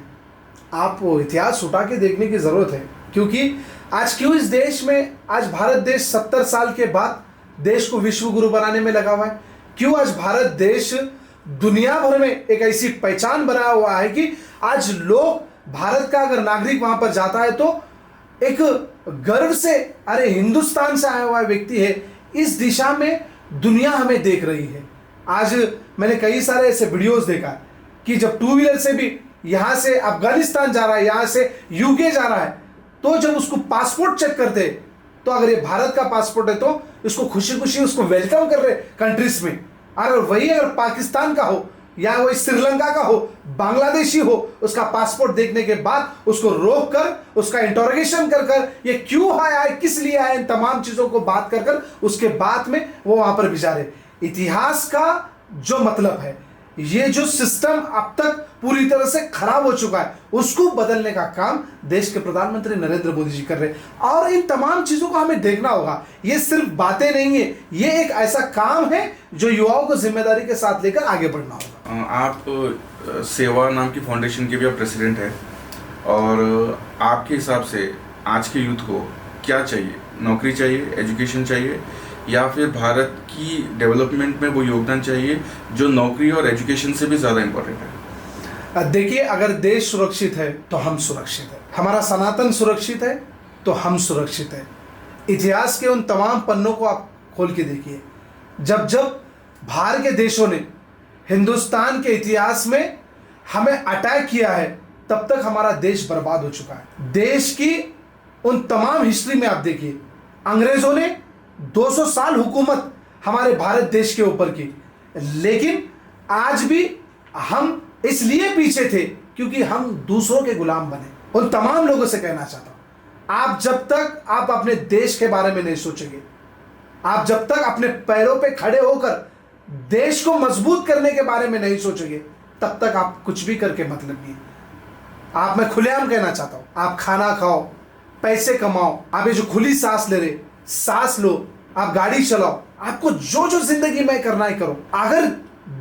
आप वो इतिहास उठा के देखने की ज़रूरत है। क्योंकि आज क्यों इस देश में, आज भारत देश 70 साल के बाद देश को विश्व गुरु बनाने में लगा हुआ है? क्यों आज भारत देश दुनिया भर में एक ऐसी पहचान बनाया हुआ है कि आज लोग, भारत का अगर नागरिक वहां पर जाता है तो एक गर्व से, अरे हिंदुस्तान से आया हुआ व्यक्ति है, इस दिशा में दुनिया हमें देख रही है। आज मैंने कई सारे ऐसे वीडियोस देखा कि जब टू व्हीलर से भी यहां से अफगानिस्तान जा रहा है, यहां से यूके जा रहा है, तो जब उसको पासपोर्ट चेक करते, तो अगर ये भारत का पासपोर्ट है तो इसको खुशी खुशी उसको वेलकम कर रहे कंट्रीज में। अगर वही अगर पाकिस्तान का हो या वही श्रीलंका का हो, बांग्लादेशी हो, उसका पासपोर्ट देखने के बाद उसको रोक कर उसका इंटरोगेशन कर कर ये क्यों आया है, किस लिए आया है, इन तमाम चीजों को बात कर कर उसके बाद में वो वहां पर भिजा रहे। इतिहास का जो मतलब है, ये जो सिस्टम अब तक पूरी तरह से खराब हो चुका है, उसको बदलने का काम देश के प्रधानमंत्री नरेंद्र मोदी जी कर रहे हैं। और इन तमाम चीजों को हमें देखना होगा, ये सिर्फ बातें नहीं है, ये एक ऐसा काम है जो युवाओं को जिम्मेदारी के साथ लेकर आगे बढ़ना होगा। आप सेवा नाम की फाउंडेशन के भी आप प्रेसिडेंट हैं, और आपके हिसाब से आज के यूथ को क्या चाहिए? नौकरी चाहिए, एजुकेशन चाहिए, या फिर भारत की डेवलपमेंट में वो योगदान चाहिए जो नौकरी और एजुकेशन से भी ज़्यादा इम्पोर्टेंट है? देखिए, अगर देश सुरक्षित है तो हम सुरक्षित है, हमारा सनातन सुरक्षित है तो हम सुरक्षित है। इतिहास के उन तमाम पन्नों को आप खोल के देखिए, जब जब बाहर के देशों ने हिंदुस्तान के इतिहास में हमें अटैक किया है, तब तक हमारा देश बर्बाद हो चुका है। देश की उन तमाम हिस्ट्री में आप देखिए, अंग्रेजों ने 200 साल हुकूमत हमारे भारत देश के ऊपर की, लेकिन आज भी हम इसलिए पीछे थे क्योंकि हम दूसरों के गुलाम बने। उन तमाम लोगों से कहना चाहता हूं, आप जब तक आप अपने देश के बारे में नहीं सोचेंगे, आप जब तक अपने पैरों पे खड़े होकर देश को मजबूत करने के बारे में नहीं सोचेंगे, तब तक आप कुछ भी करके मतलब नहीं। आप, मैं खुलेआम कहना चाहता हूं, आप खाना खाओ, पैसे कमाओ, आप ये जो खुली सांस ले रहे, सांस लो, आप गाड़ी चलाओ, आपको जो जो जिंदगी में करना है करो। अगर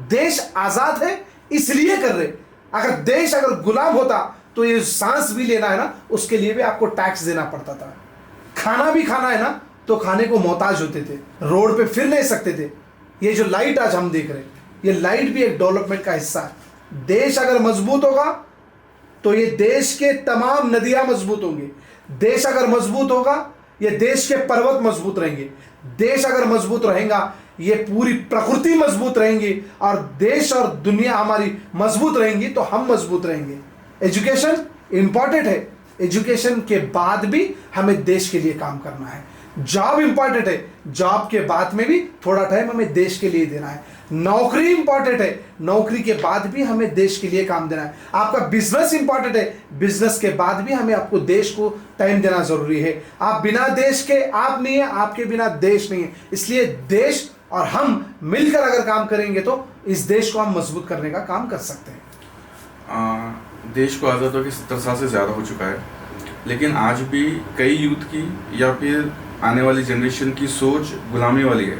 देश आजाद है इसलिए कर रहे, अगर देश अगर गुलाम होता तो ये सांस भी लेना है ना, उसके लिए भी आपको टैक्स देना पड़ता था। खाना भी खाना है ना, तो खाने को मोहताज होते थे, रोड पे फिर नहीं सकते थे। ये जो लाइट आज हम देख रहे हैं, ये लाइट भी एक डेवलपमेंट का हिस्सा है। देश अगर मजबूत होगा तो ये देश के तमाम नदियां मजबूत होंगी। देश अगर मजबूत होगा, ये देश के पर्वत मजबूत रहेंगे। देश अगर मजबूत रहेगा, ये पूरी प्रकृति मजबूत रहेंगी, और देश और दुनिया हमारी मजबूत रहेंगी तो हम मजबूत रहेंगे। एजुकेशन इंपॉर्टेंट है, एजुकेशन के बाद भी हमें देश के लिए काम करना है। जॉब इंपॉर्टेंट है, जॉब के बाद में भी थोड़ा टाइम हमें देश के लिए देना है। नौकरी इंपॉर्टेंट है, नौकरी के बाद भी हमें देश के लिए काम देना है। आपका बिजनेस इंपॉर्टेंट है, बिजनेस के बाद भी हमें आपको देश को टाइम देना जरूरी है। आप बिना देश के आप नहीं है, आपके बिना देश नहीं है। इसलिए देश और हम मिलकर अगर काम करेंगे तो इस देश को हम मजबूत करने का काम कर सकते हैं। देश को आज़ाद होकर 70 साल से ज़्यादा हो चुका है, लेकिन आज भी कई यूथ की या फिर आने वाली जनरेशन की सोच गुलामी वाली है,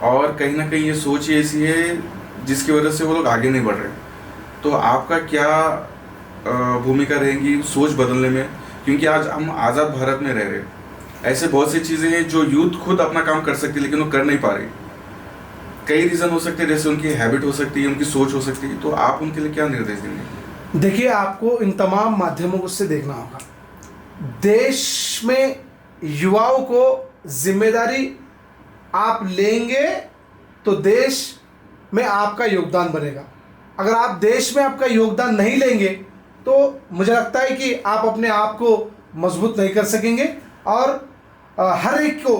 और कहीं ना कहीं ये सोच ही ऐसी है जिसकी वजह से वो लोग आगे नहीं बढ़ रहे। तो आपका क्या भूमिका रहेगी सोच बदलने में, क्योंकि आज हम आज़ाद भारत में रह रहे हैं। ऐसे बहुत सी चीज़ें हैं जो यूथ खुद अपना काम कर सकती है लेकिन वो कर नहीं पा रही। कई रीज़न हो सकते हैं, जैसे उनकी हैबिट हो सकती है, उनकी सोच हो सकती है। तो आप उनके लिए क्या निर्देश देंगे? देखिए, आपको इन तमाम माध्यमों से देखना होगा। देश में युवाओं को जिम्मेदारी आप लेंगे तो देश में आपका योगदान बनेगा। अगर आप देश में आपका योगदान नहीं लेंगे तो मुझे लगता है कि आप अपने आप को मजबूत नहीं कर सकेंगे, और हर एक को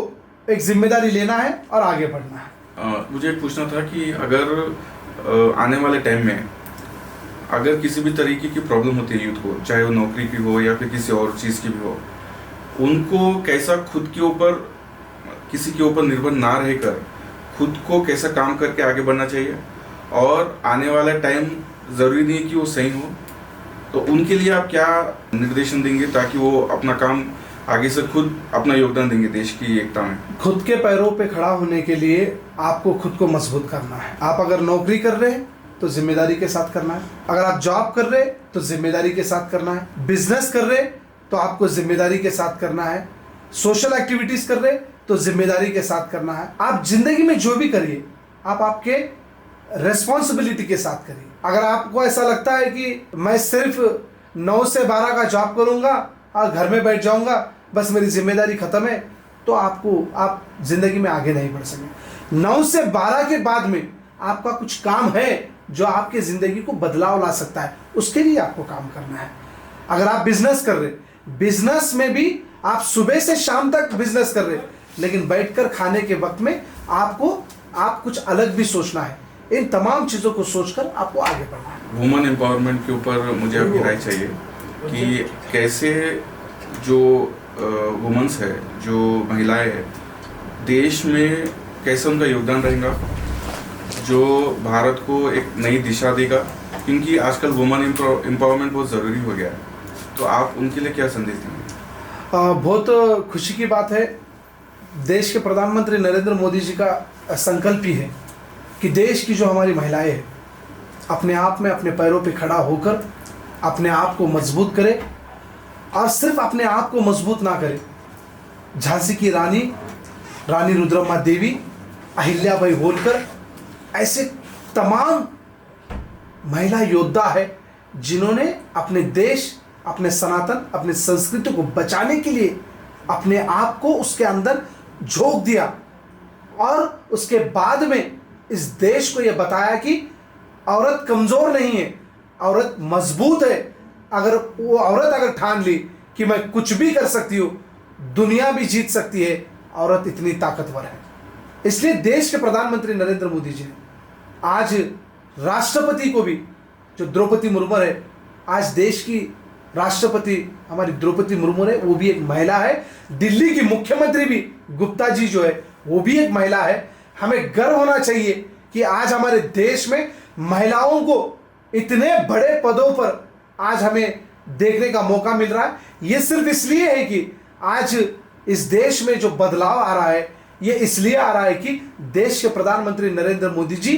एक जिम्मेदारी लेना है और आगे बढ़ना है। मुझे पूछना था कि अगर आने वाले टाइम में अगर किसी भी तरीके की प्रॉब्लम होती है यूथ को, चाहे वो नौकरी की हो या फिर किसी और चीज़ की भी हो, उनको कैसा खुद के ऊपर किसी के ऊपर निर्भर ना रहकर खुद को कैसा काम करके आगे बढ़ना चाहिए, और आने वाला टाइम ज़रूरी नहीं है कि वो सही हो, तो उनके लिए आप क्या निर्देशन देंगे ताकि वो अपना काम आगे से खुद अपना योगदान देंगे देश की एकता में? खुद के पैरों पे खड़ा होने के लिए आपको खुद को मजबूत करना है। आप अगर नौकरी कर रहे हैं तो जिम्मेदारी के साथ करना है, अगर आप जॉब कर रहे तो जिम्मेदारी के साथ करना है, बिजनेस कर रहे तो आपको जिम्मेदारी के साथ करना है, सोशल एक्टिविटीज़ कर रहे तो जिम्मेदारी के साथ करना है। आप जिंदगी में जो भी करिए आप आपके रेस्पॉन्सिबिलिटी के साथ करिए। अगर आपको ऐसा लगता है कि मैं सिर्फ 9 से 12 का जॉब करूंगा और घर में बैठ जाऊंगा, बस मेरी जिम्मेदारी ख़त्म है, तो आप जिंदगी में आगे नहीं बढ़ सकें। 9 से 12 के बाद में आपका कुछ काम है जो आपके ज़िंदगी को बदलाव ला सकता है, उसके लिए आपको काम करना है। अगर आप बिजनेस कर रहे, बिजनेस में भी आप सुबह से शाम तक बिजनेस कर रहे, लेकिन बैठकर खाने के वक्त में आप कुछ अलग भी सोचना है। इन तमाम चीज़ों को सोचकर आपको आगे बढ़ना है। वुमेन एम्पावरमेंट के ऊपर मुझे आपकी राय चाहिए कि कैसे जो वुमेन्स है, जो महिलाएं हैं, देश में कैसे उनका योगदान रहेगा जो भारत को एक नई दिशा देगा, क्योंकि आजकल वुमेन एम्पावरमेंट बहुत ज़रूरी हो गया है। तो आप उनके लिए क्या संदेश देंगे? बहुत खुशी की बात है, देश के प्रधानमंत्री नरेंद्र मोदी जी का संकल्प ही है कि देश की जो हमारी महिलाएं हैं अपने आप में अपने पैरों पे खड़ा होकर अपने आप को मजबूत करे, और सिर्फ अपने आप को मजबूत ना करे, झांसी की रानी रुद्रम्मा देवी, अहिल्याबाई होलकर, ऐसे तमाम महिला योद्धा है जिन्होंने अपने देश, अपने सनातन, अपने संस्कृति को बचाने के लिए अपने आप को उसके अंदर झोंक दिया, और उसके बाद में इस देश को यह बताया कि औरत कमज़ोर नहीं है, औरत मजबूत है, अगर वो औरत अगर ठान ली कि मैं कुछ भी कर सकती हूँ, दुनिया भी जीत सकती है, औरत इतनी ताकतवर है। इसलिए देश के प्रधानमंत्री नरेंद्र मोदी जी ने आज राष्ट्रपति को भी, जो द्रौपदी मुर्मू है, आज देश की राष्ट्रपति हमारी द्रौपदी मुर्मू है, वो भी एक महिला है। दिल्ली की मुख्यमंत्री भी गुप्ता जी जो है वो भी एक महिला है। हमें गर्व होना चाहिए कि आज हमारे देश में महिलाओं को इतने बड़े पदों पर आज हमें देखने का मौका मिल रहा है। ये सिर्फ इसलिए है कि आज इस देश में जो बदलाव आ रहा है, ये इसलिए आ रहा है कि देश के प्रधानमंत्री नरेंद्र मोदी जी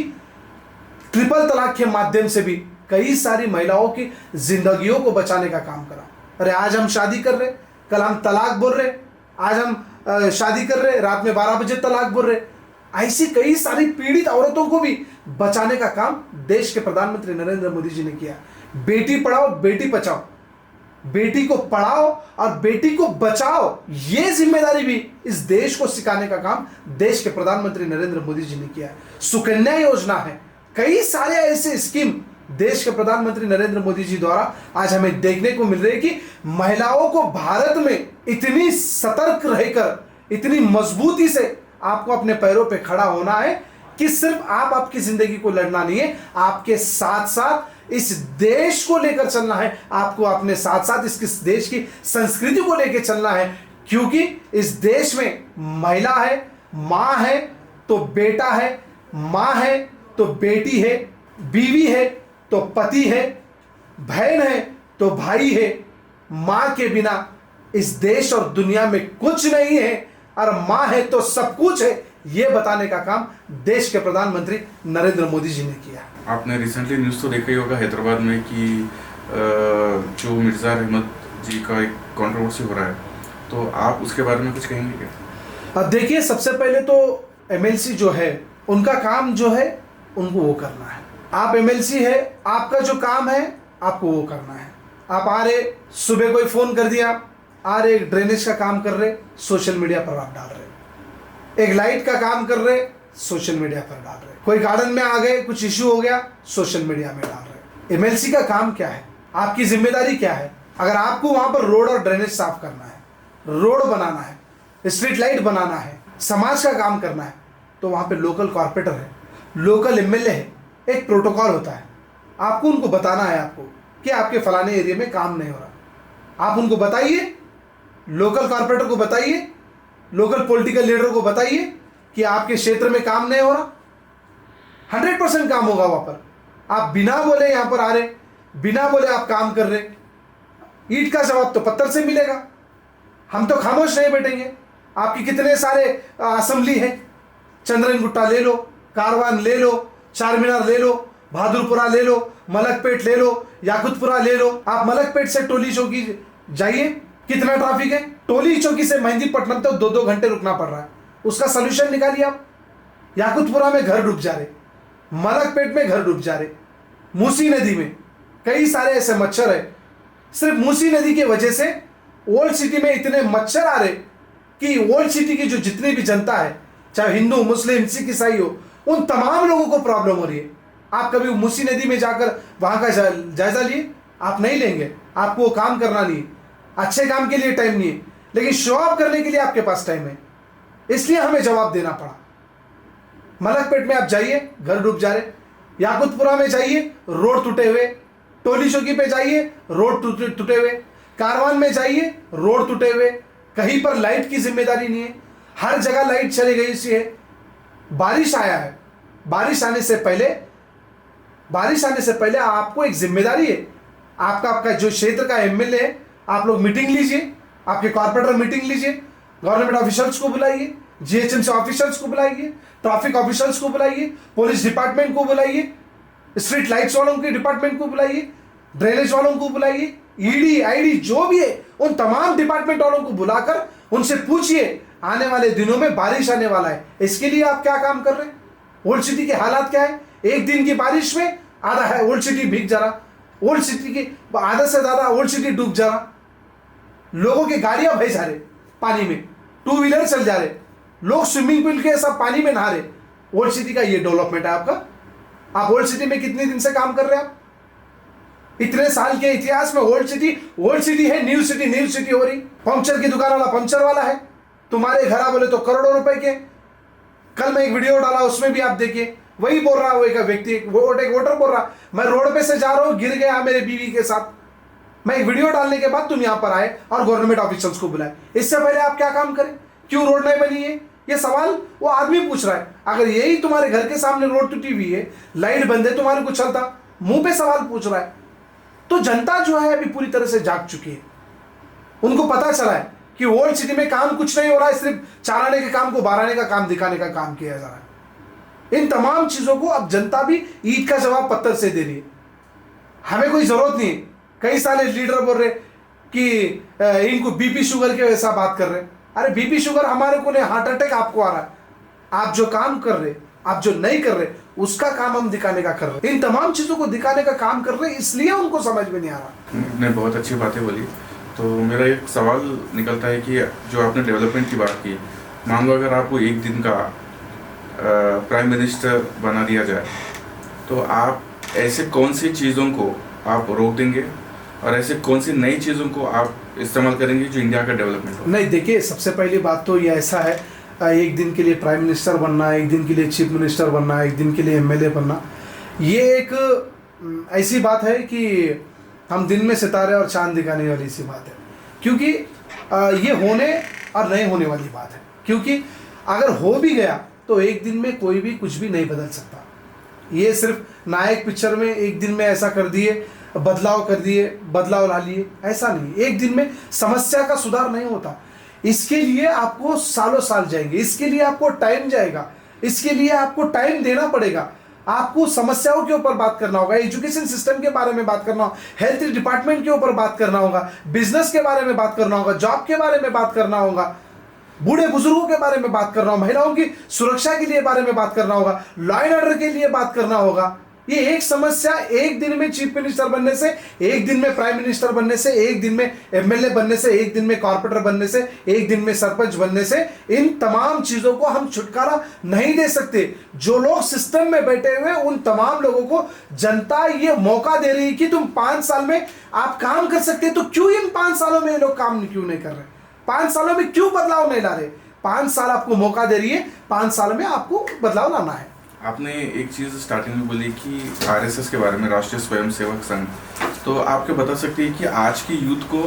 ट्रिपल तलाक के माध्यम से भी कई सारी महिलाओं की जिंदगियों को बचाने का काम करा। अरे आज हम शादी कर रहे, कल हम तलाक बोल रहे, आज हम शादी कर रहे, रात में 12 बजे तलाक बोल रहे। ऐसी कई सारी पीड़ित औरतों को भी बचाने का काम देश के प्रधानमंत्री नरेंद्र मोदी जी ने किया। बेटी पढ़ाओ बेटी बचाओ, बेटी को पढ़ाओ और बेटी को बचाओ, ये जिम्मेदारी भी इस देश को सिखाने का काम देश के प्रधानमंत्री नरेंद्र मोदी जी ने किया। सुकन्या योजना है, कई सारे ऐसे स्कीम देश के प्रधानमंत्री नरेंद्र मोदी जी द्वारा आज हमें देखने को मिल रही है कि महिलाओं को भारत में इतनी सतर्क रहकर, इतनी मजबूती से आपको अपने पैरों पे खड़ा होना है कि सिर्फ आप आपकी जिंदगी को लड़ना नहीं है, आपके साथ साथ इस देश को लेकर चलना है, आपको अपने साथ साथ इस देश की संस्कृति को लेकर चलना है। क्योंकि इस देश में महिला है, माँ है तो बेटा है, माँ है तो बेटी है, बीवी है तो पति है, बहन है तो भाई है। माँ के बिना इस देश और दुनिया में कुछ नहीं है और माँ है तो सब कुछ है, ये बताने का काम देश के प्रधानमंत्री नरेंद्र मोदी जी ने किया। आपने रिसेंटली न्यूज़ तो देखा ही होगा हैदराबाद में कि जो मिर्ज़ा अहमद जी का एक कंट्रोवर्सी हो रहा है, तो आप उसके बारे में कुछ कहेंगे क्या? अब देखिए, सबसे पहले तो एमएलसी जो है उनका काम जो है उनको वो करना है। आप एमएलसी है, आपका जो काम है आपको वो करना है। आप आ रहे, सुबह कोई फ़ोन कर दिया, आ रहे ड्रेनेज का काम कर रहे, सोशल मीडिया पर आप डाल रहे। एक लाइट का काम कर रहे, सोशल मीडिया पर डाल रहे। कोई गार्डन में आ गए, कुछ इश्यू हो गया, सोशल मीडिया में डाल रहे। एमएलसी का काम क्या है, आपकी जिम्मेदारी क्या है? अगर आपको वहां पर रोड और ड्रेनेज साफ करना है, रोड बनाना है, स्ट्रीट लाइट बनाना है, समाज का काम करना है, तो वहां पे लोकल कॉर्पोरेटर है, लोकल एमएलए है, एक प्रोटोकॉल होता है। आपको उनको बताना है आपको कि आपके फलाने एरिया में काम नहीं हो रहा। आप उनको बताइए, लोकल कॉर्पोरेटर को बताइए, लोकल पॉलिटिकल लीडर को बताइए कि आपके क्षेत्र में काम नहीं हो रहा। 100% काम होगा वहां पर। आप बिना बोले यहां पर आ रहे, बिना बोले आप काम कर रहे, ईंट का जवाब तो पत्थर से मिलेगा। हम तो खामोश नहीं बैठेंगे। आपकी कितने सारे असेंबली है, चंद्रन गुट्टा ले लो, कारवान ले लो, चार मीनार ले लो, बहादुरपुरा ले लो, मलकपेट ले लो, याकुतपुरा ले लो। आप मलकपेट से टोली चौकी जाइए, कितना ट्रैफिक है। टोली चौकी से मेहंदीपट्टनम तक 2-2 घंटे रुकना पड़ रहा है। उसका सोल्यूशन निकालिए आप। याकुतपुरा में घर डूब जा रहे, मलकपेट में घर डूब जा रहे, मूसी नदी में कई सारे ऐसे मच्छर है। सिर्फ मूसी नदी की वजह से ओल्ड सिटी में इतने मच्छर आ रहे कि ओल्ड सिटी की जो जितनी भी जनता है, चाहे हिंदू, मुस्लिम, सिख, ईसाई हो, उन तमाम लोगों को प्रॉब्लम हो रही है। आप कभी मूसी नदी में जाकर वहां का जायजा लिए? आप नहीं लेंगे। आपको वो काम करना नहीं है, अच्छे काम के लिए टाइम नहीं है, लेकिन शो ऑफ करने के लिए आपके पास टाइम है। इसलिए हमें जवाब देना पड़ा। मलकपेट में आप जाइए, घर डूब जा रहे। याकुतपुरा में जाइए, रोड टूटे हुए। टोली चौकी पे जाइए, रोड टूटे हुए। कारवान में जाइए, रोड टूटे हुए। कहीं पर लाइट की जिम्मेदारी नहीं है, हर जगह लाइट चली गई सी है। बारिश आया है, बारिश आने से पहले आपको एक जिम्मेदारी है। आपका जो क्षेत्र का एमएलए है, आप लोग मीटिंग लीजिए, आपके कॉर्पोरेटर मीटिंग लीजिए, गवर्नमेंट ऑफिसर्स को बुलाइए, जीएचएमसी ऑफिसर्स को बुलाइए, ट्रैफिक ऑफिसर्स को बुलाइए, पुलिस डिपार्टमेंट को बुलाइए, स्ट्रीट लाइट्स वालों के डिपार्टमेंट को बुलाइए, ड्रेनेज वालों को बुलाइए, ईडी आईडी जो भी है, उन तमाम डिपार्टमेंट वालों को बुलाकर उनसे पूछिए आने वाले दिनों में बारिश आने वाला है, इसके लिए आप क्या काम कर रहे हैं? ओल्ड सिटी के हालात क्या है? एक दिन की बारिश में आधा है ओल्ड सिटी भीग जा रहा, ओल्ड सिटी की आधा से ज्यादा ओल्ड सिटी डूब जा रहा। लोगों की गाड़ियां बह जा रहे पानी में, 2 व्हीलर चल जा रहे, लोग स्विमिंग पूल के सब पानी में नहा रहे। ओल्ड सिटी का ये डेवलपमेंट है आपका? आप ओल्ड सिटी में कितने दिन से काम कर रहे हैं? आप इतने साल के इतिहास में ओल्ड सिटी है, न्यू सिटी हो रही। पंक्चर की दुकान वाला पंक्चर वाला है, तुम्हारे घर बोले तो करोड़ों रुपए के। कल मैं एक वीडियो डाला, उसमें भी आप देखिए, वही बोल रहा, वो एक व्यक्ति, एक वोटर बोल रहा, मैं रोड पे से जा रहा हूं, गिर गया मेरे बीवी के साथ। मैं एक वीडियो डालने के बाद तुम यहां पर आए और गवर्नमेंट ऑफिशियल्स को बुलाए। इससे पहले आप क्या काम करें? क्यों रोड नहीं बनी है? ये सवाल वो आदमी पूछ रहा है। अगर यही तुम्हारे घर के सामने रोड टूटी हुई है, लाइट बंद है, तुम्हारे को चलता, मुंह पे सवाल पूछ रहा है। तो जनता जो है अभी पूरी तरह से जाग चुकी है। उनको पता चला है कि ओल्ड सिटी में काम कुछ नहीं हो रहा है, सिर्फ चाराने के काम को बाराने का काम दिखाने का काम किया जा रहा है। इन तमाम चीजों को अब जनता भी ईद का जवाब पत्थर से दे रही है। हमें कोई जरूरत नहीं है। कई सारे लीडर बोल रहे कि इनको बीपी शुगर के वैसा बात कर रहे। अरे बीपी शुगर हमारे को नहीं, हार्ट अटैक आपको आ रहा है। आप जो काम कर रहे, आप जो नहीं कर रहे, उसका काम हम दिखाने का कर रहे। इन तमाम चीजों को दिखाने का काम कर रहे, इसलिए उनको समझ में नहीं आ रहा। ने बहुत अच्छी बातें बोली। तो मेरा एक सवाल निकलता है कि जो आपने डेवलपमेंट की बात की, मान लो अगर आपको एक दिन का प्राइम मिनिस्टर बना दिया जाए, तो आप ऐसे कौन सी चीज़ों को आप रोक देंगे और ऐसे कौन सी नई चीज़ों को आप इस्तेमाल करेंगे जो इंडिया का डेवलपमेंट हो? नहीं, देखिए, सबसे पहली बात तो ये ऐसा है, एक दिन के लिए प्राइम मिनिस्टर बनना, एक दिन के लिए चीफ मिनिस्टर बनना, एक दिन के लिए एमएलए बनना, ये एक ऐसी बात है कि हम दिन में सितारे और चांद दिखाने वाली सी बात है। क्योंकि ये होने और नहीं होने वाली बात है। क्योंकि अगर हो भी गया तो एक दिन में कोई भी कुछ भी नहीं बदल सकता। ये सिर्फ नायक पिक्चर में एक दिन में ऐसा कर दिए, बदलाव कर दिए, बदलाव ला लिए, ऐसा नहीं। एक दिन में समस्या का सुधार नहीं होता। इसके लिए आपको सालों साल जाएंगे, इसके लिए आपको टाइम जाएगा, इसके लिए आपको टाइम देना पड़ेगा। आपको समस्याओं के ऊपर बात करना होगा, एजुकेशन सिस्टम के बारे में बात करना होगा, हेल्थ डिपार्टमेंट के ऊपर बात करना होगा, बिजनेस के बारे में बात करना होगा, जॉब के बारे में बात करना होगा, बूढ़े बुजुर्गों के बारे में बात करना होगा, महिलाओं की सुरक्षा के लिए बारे में बात करना होगा, लॉ एंड ऑर्डर के लिए बात करना होगा। ये एक समस्या एक दिन में चीफ मिनिस्टर बनने से, एक दिन में प्राइम मिनिस्टर बनने से, एक दिन में एमएलए बनने से, एक दिन में कॉर्पोरेटर बनने से, एक दिन में सरपंच बनने से, इन तमाम चीजों को हम छुटकारा नहीं दे सकते। जो लोग सिस्टम में बैठे हुए, उन तमाम लोगों को जनता ये मौका दे रही है कि तुम 5 साल में आप काम कर सकते, तो क्यों इन 5 सालों में ये लोग काम क्यों नहीं कर रहे? 5 सालों में क्यों बदलाव नहीं ला रहे? 5 साल आपको मौका दे रही है, 5 साल में आपको बदलाव लाना है। आपने एक चीज़ स्टार्टिंग में बोली कि आरएसएस के बारे में, राष्ट्रीय स्वयंसेवक संघ, तो आपके बता सकते हैं कि आज की यूथ को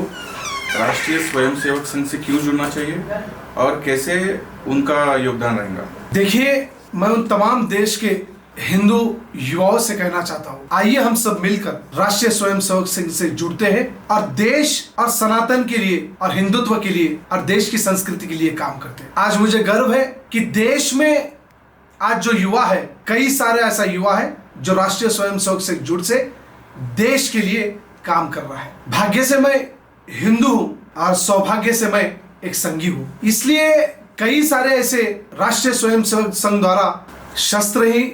राष्ट्रीय स्वयंसेवक संघ से क्यों जुड़ना चाहिए और कैसे उनका योगदान रहेगा? देखिए, मैं उन तमाम देश के हिंदू युवाओं से कहना चाहता हूँ, आइए हम सब मिलकर राष्ट्रीय स्वयंसेवक संघ से जुड़ते हैं और देश और सनातन के लिए और हिंदुत्व के लिए और देश की संस्कृति के लिए काम करते हैं। आज मुझे गर्व है कि देश में आज जो युवा है, कई सारे ऐसा युवा है जो राष्ट्रीय स्वयंसेवक संघ जुड़ से देश के लिए काम कर रहा है। भाग्य से मैं हिंदू हूं और सौभाग्य से मैं एक संघी हूं। इसलिए कई सारे ऐसे राष्ट्रीय स्वयंसेवक संघ द्वारा शस्त्र ही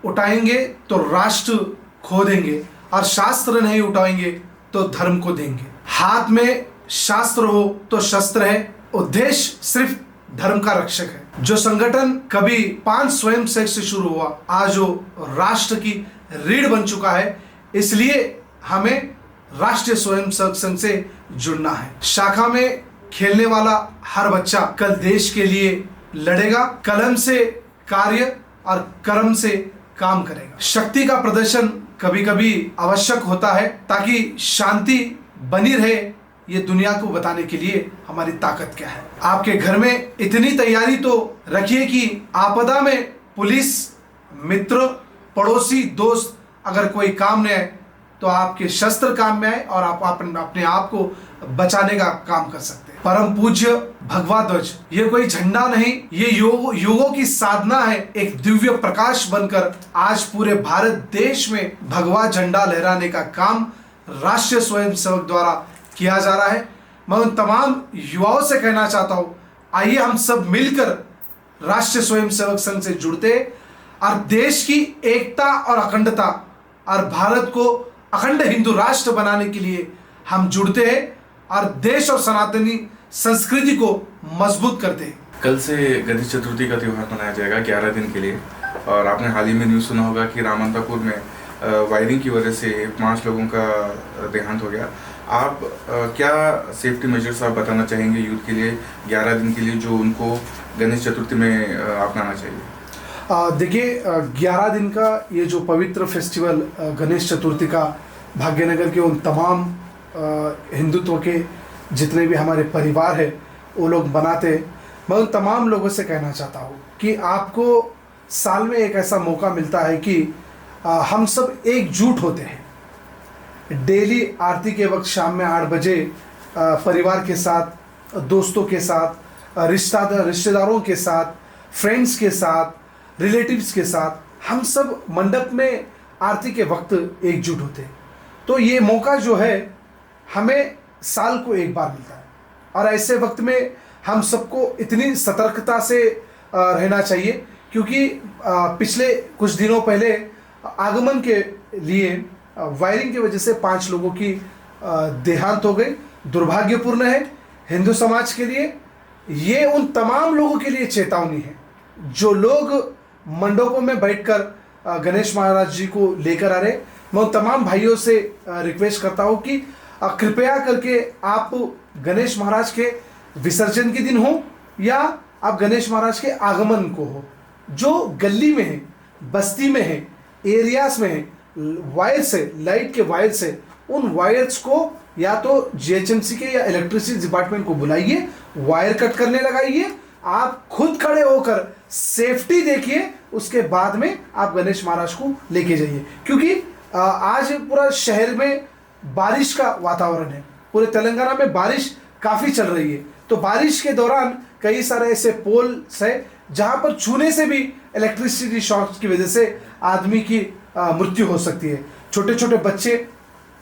उठाएंगे तो राष्ट्र खो देंगे और शास्त्र नहीं उठाएंगे तो धर्म को देंगे। हाथ में शास्त्र हो तो शस्त्र है, उद्देश्य सिर्फ धर्म का रक्षक है। जो संगठन कभी 5 स्वयंसेवक से शुरू हुआ, आज वो राष्ट्र की रीढ़ बन चुका है। इसलिए हमें राष्ट्रीय स्वयंसेवक संघ से जुड़ना है। शाखा में खेलने वाला हर बच्चा कल देश के लिए लड़ेगा, कलम से कार्य और कर्म से काम करेगा। शक्ति का प्रदर्शन कभी कभी आवश्यक होता है ताकि शांति बनी रहे, ये दुनिया को बताने के लिए हमारी ताकत क्या है। आपके घर में इतनी तैयारी तो रखिए कि आपदा में पुलिस, मित्र, पड़ोसी, दोस्त अगर कोई काम में आए तो आपके शस्त्र काम में आए और आप अपने आप को बचाने का काम कर सकते हैं। परम पूज्य भगवा ध्वज ये कोई झंडा नहीं, ये युगों की साधना है। एक दिव्य प्रकाश बनकर आज पूरे भारत देश में भगवा झंडा लहराने का काम राष्ट्रीय स्वयंसेवक द्वारा किया जा रहा है। मैं उन तमाम युवाओं से कहना चाहता हूं, आइए हम सब मिलकर राष्ट्रीय स्वयंसेवक संघ से जुड़ते और देश की एकता और अखंडता और भारत को अखंड हिंदू राष्ट्र बनाने के लिए हम जुड़ते हैं और देश और सनातनी संस्कृति को मजबूत करते हैं। कल से गणेश चतुर्थी का त्यौहार मनाया जाएगा 11 दिन के लिए, और आपने हाल ही में न्यूज़ सुना होगा कि रामंतापुर में वायरिंग की वजह से 5 लोगों का देहांत हो गया। आप क्या सेफ्टी मेजर्स आप बताना चाहेंगे यूथ के लिए 11 दिन के लिए जो उनको गणेश चतुर्थी में अपनाना चाहिए? देखिए, 11 दिन का ये जो पवित्र फेस्टिवल गणेश चतुर्थी का भाग्यनगर के उन तमाम हिंदुत्व के जितने भी हमारे परिवार है वो लोग बनाते हैं। मैं उन तमाम लोगों से कहना चाहता हूँ कि आपको साल में एक ऐसा मौका मिलता है कि हम सब एकजुट होते हैं। डेली आरती के वक्त शाम में 8 बजे परिवार के साथ, दोस्तों के साथ, रिश्तेदारों के साथ, फ्रेंड्स के साथ, रिलेटिव्स के साथ हम सब मंडप में आरती के वक्त एकजुट होते हैं। तो ये मौका जो है हमें साल को एक बार मिलता है और ऐसे वक्त में हम सबको इतनी सतर्कता से रहना चाहिए, क्योंकि पिछले कुछ दिनों पहले आगमन के लिए वायरिंग की वजह से 5 लोगों की देहांत हो गई। दुर्भाग्यपूर्ण है हिंदू समाज के लिए। ये उन तमाम लोगों के लिए चेतावनी है जो लोग मंडपों में बैठकर गणेश महाराज जी को लेकर आ रहे। मैं उन तमाम भाइयों से रिक्वेस्ट करता हूँ कि कृपया करके आप गणेश महाराज के विसर्जन के दिन हो या आप गणेश महाराज के आगमन को हो, जो गली में है, बस्ती में है, एरियाज में है, वायर्स है, लाइट के वायर्स है, उन वायर्स को या तो जीएचएमसी के या इलेक्ट्रिसिटी डिपार्टमेंट को बुलाइए, वायर कट करने लगाइए, आप खुद खड़े होकर सेफ्टी देखिए, उसके बाद में आप गणेश महाराज को लेके जाइए। क्योंकि आज पूरा शहर में बारिश का वातावरण है, पूरे तेलंगाना में बारिश काफ़ी चल रही है। तो बारिश के दौरान कई सारे ऐसे पोल्स है जहाँ पर छूने से भी इलेक्ट्रिसिटी शॉक की वजह से आदमी की मृत्यु हो सकती है। छोटे छोटे बच्चे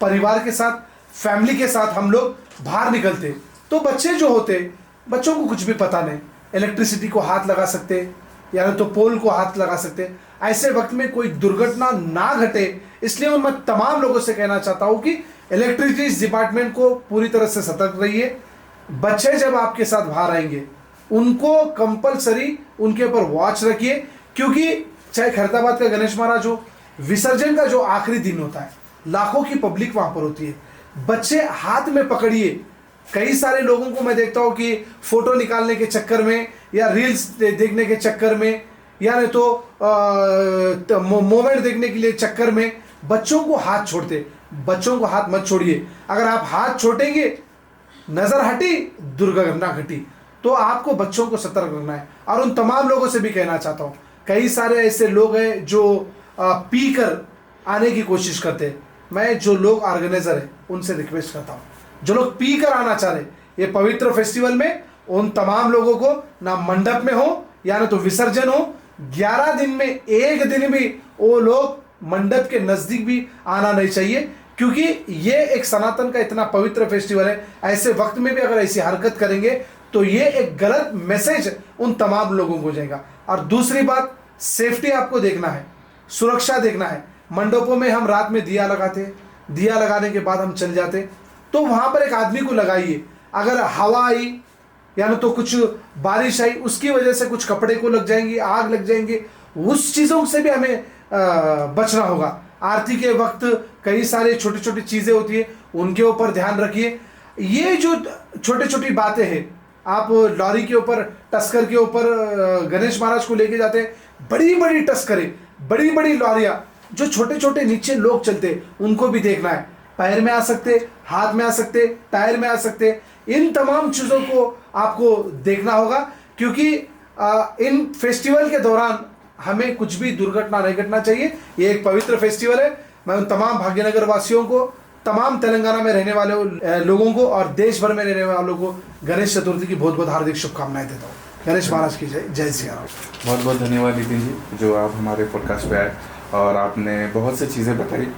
परिवार के साथ, फैमिली के साथ हम लोग बाहर निकलते, तो बच्चे जो होते, बच्चों को कुछ भी पता नहीं, इलेक्ट्रिसिटी को हाथ लगा सकते या तो पोल को हाथ लगा सकते। ऐसे वक्त में कोई दुर्घटना ना घटे, इसलिए मैं तमाम लोगों से कहना चाहता हूँ कि इलेक्ट्रिसिटी डिपार्टमेंट को पूरी तरह से सतर्क रहिए। बच्चे जब आपके साथ बाहर आएंगे उनको कंपलसरी उनके ऊपर वॉच रखिए, क्योंकि चाहे खैरताबाद का गणेश महाराज हो, विसर्जन का जो आखिरी दिन होता है, लाखों की पब्लिक वहाँ पर होती है। बच्चे हाथ में पकड़िए। कई सारे लोगों को मैं देखता हूँ कि फ़ोटो निकालने के चक्कर में या रील्स देखने के चक्कर में या नहीं तो मोमेंट देखने के लिए चक्कर में बच्चों को हाथ छोड़ते। बच्चों को हाथ मत छोड़िए। अगर आप हाथ छोड़ेंगे, नज़र हटी, दुर्घटना घटी। तो आपको बच्चों को सतर्क रहना है। और उन तमाम लोगों से भी कहना चाहता हूँ, कई सारे ऐसे लोग हैं जो पी कर आने की कोशिश करते हैं। मैं जो लोग ऑर्गेनाइजर हैं उनसे रिक्वेस्ट करता हूँ, जो लोग पी कर आना चाह रहे ये पवित्र फेस्टिवल में, उन तमाम लोगों को ना मंडप में हो या ना तो विसर्जन हो, 11 दिन में एक दिन भी वो लोग मंडप के नज़दीक भी आना नहीं चाहिए, क्योंकि ये एक सनातन का इतना पवित्र फेस्टिवल है। ऐसे वक्त में भी अगर ऐसी हरकत करेंगे तो ये एक गलत मैसेज उन तमाम लोगों को जाएगा। और दूसरी बात, सेफ्टी आपको देखना है, सुरक्षा देखना है। मंडपों में हम रात में दिया लगाते, दिया लगाने के बाद हम चल जाते, तो वहाँ पर एक आदमी को लगाइए। अगर हवा आई या न तो कुछ बारिश आई, उसकी वजह से कुछ कपड़े को लग जाएंगी, आग लग जाएंगे, उस चीज़ों से भी हमें बचना होगा। आरती के वक्त कई सारे छोटी छोटी चीज़ें होती है, उनके ऊपर ध्यान रखिए। ये जो छोटी छोटी बातें हैं, आप लॉरी के ऊपर, टस्कर के ऊपर गणेश महाराज को लेके जाते हैं, बड़ी बड़ी टस्करें, बड़ी बड़ी लॉरियाँ, जो छोटे छोटे नीचे लोग चलते, उनको भी देखना है। पैर में आ सकते, हाथ में आ सकते, टायर में आ सकते, इन तमाम चीज़ों को आपको देखना होगा, क्योंकि इन फेस्टिवल के दौरान हमें कुछ भी दुर्घटना नहीं घटना चाहिए। ये एक पवित्र फेस्टिवल है। मैं उन तमाम भाग्यनगर वासियों को, तमाम तेलंगाना में रहने वाले लोगों को और देश भर में रहने वालों को गणेश चतुर्थी की बहुत बहुत हार्दिक शुभकामनाएं देता हूँ। गणेश महाराज की जय। जय श्री राम। बहुत बहुत धन्यवाद नितिन जी, जो आप हमारे पॉडकास्ट पे आए और आपने बहुत सी चीज़ें बताई।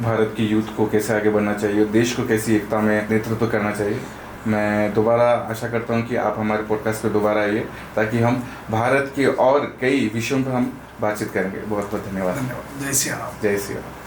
भारत की यूथ को कैसे आगे बढ़ना चाहिए, देश को कैसी एकता में नेतृत्व करना चाहिए। मैं दोबारा आशा करता हूं कि आप हमारे पॉडकास्ट पे दोबारा आइए, ताकि हम भारत के और कई विषयों पर हम बातचीत करेंगे। बहुत बहुत धन्यवाद। जय श्री राम। जय श्री राम।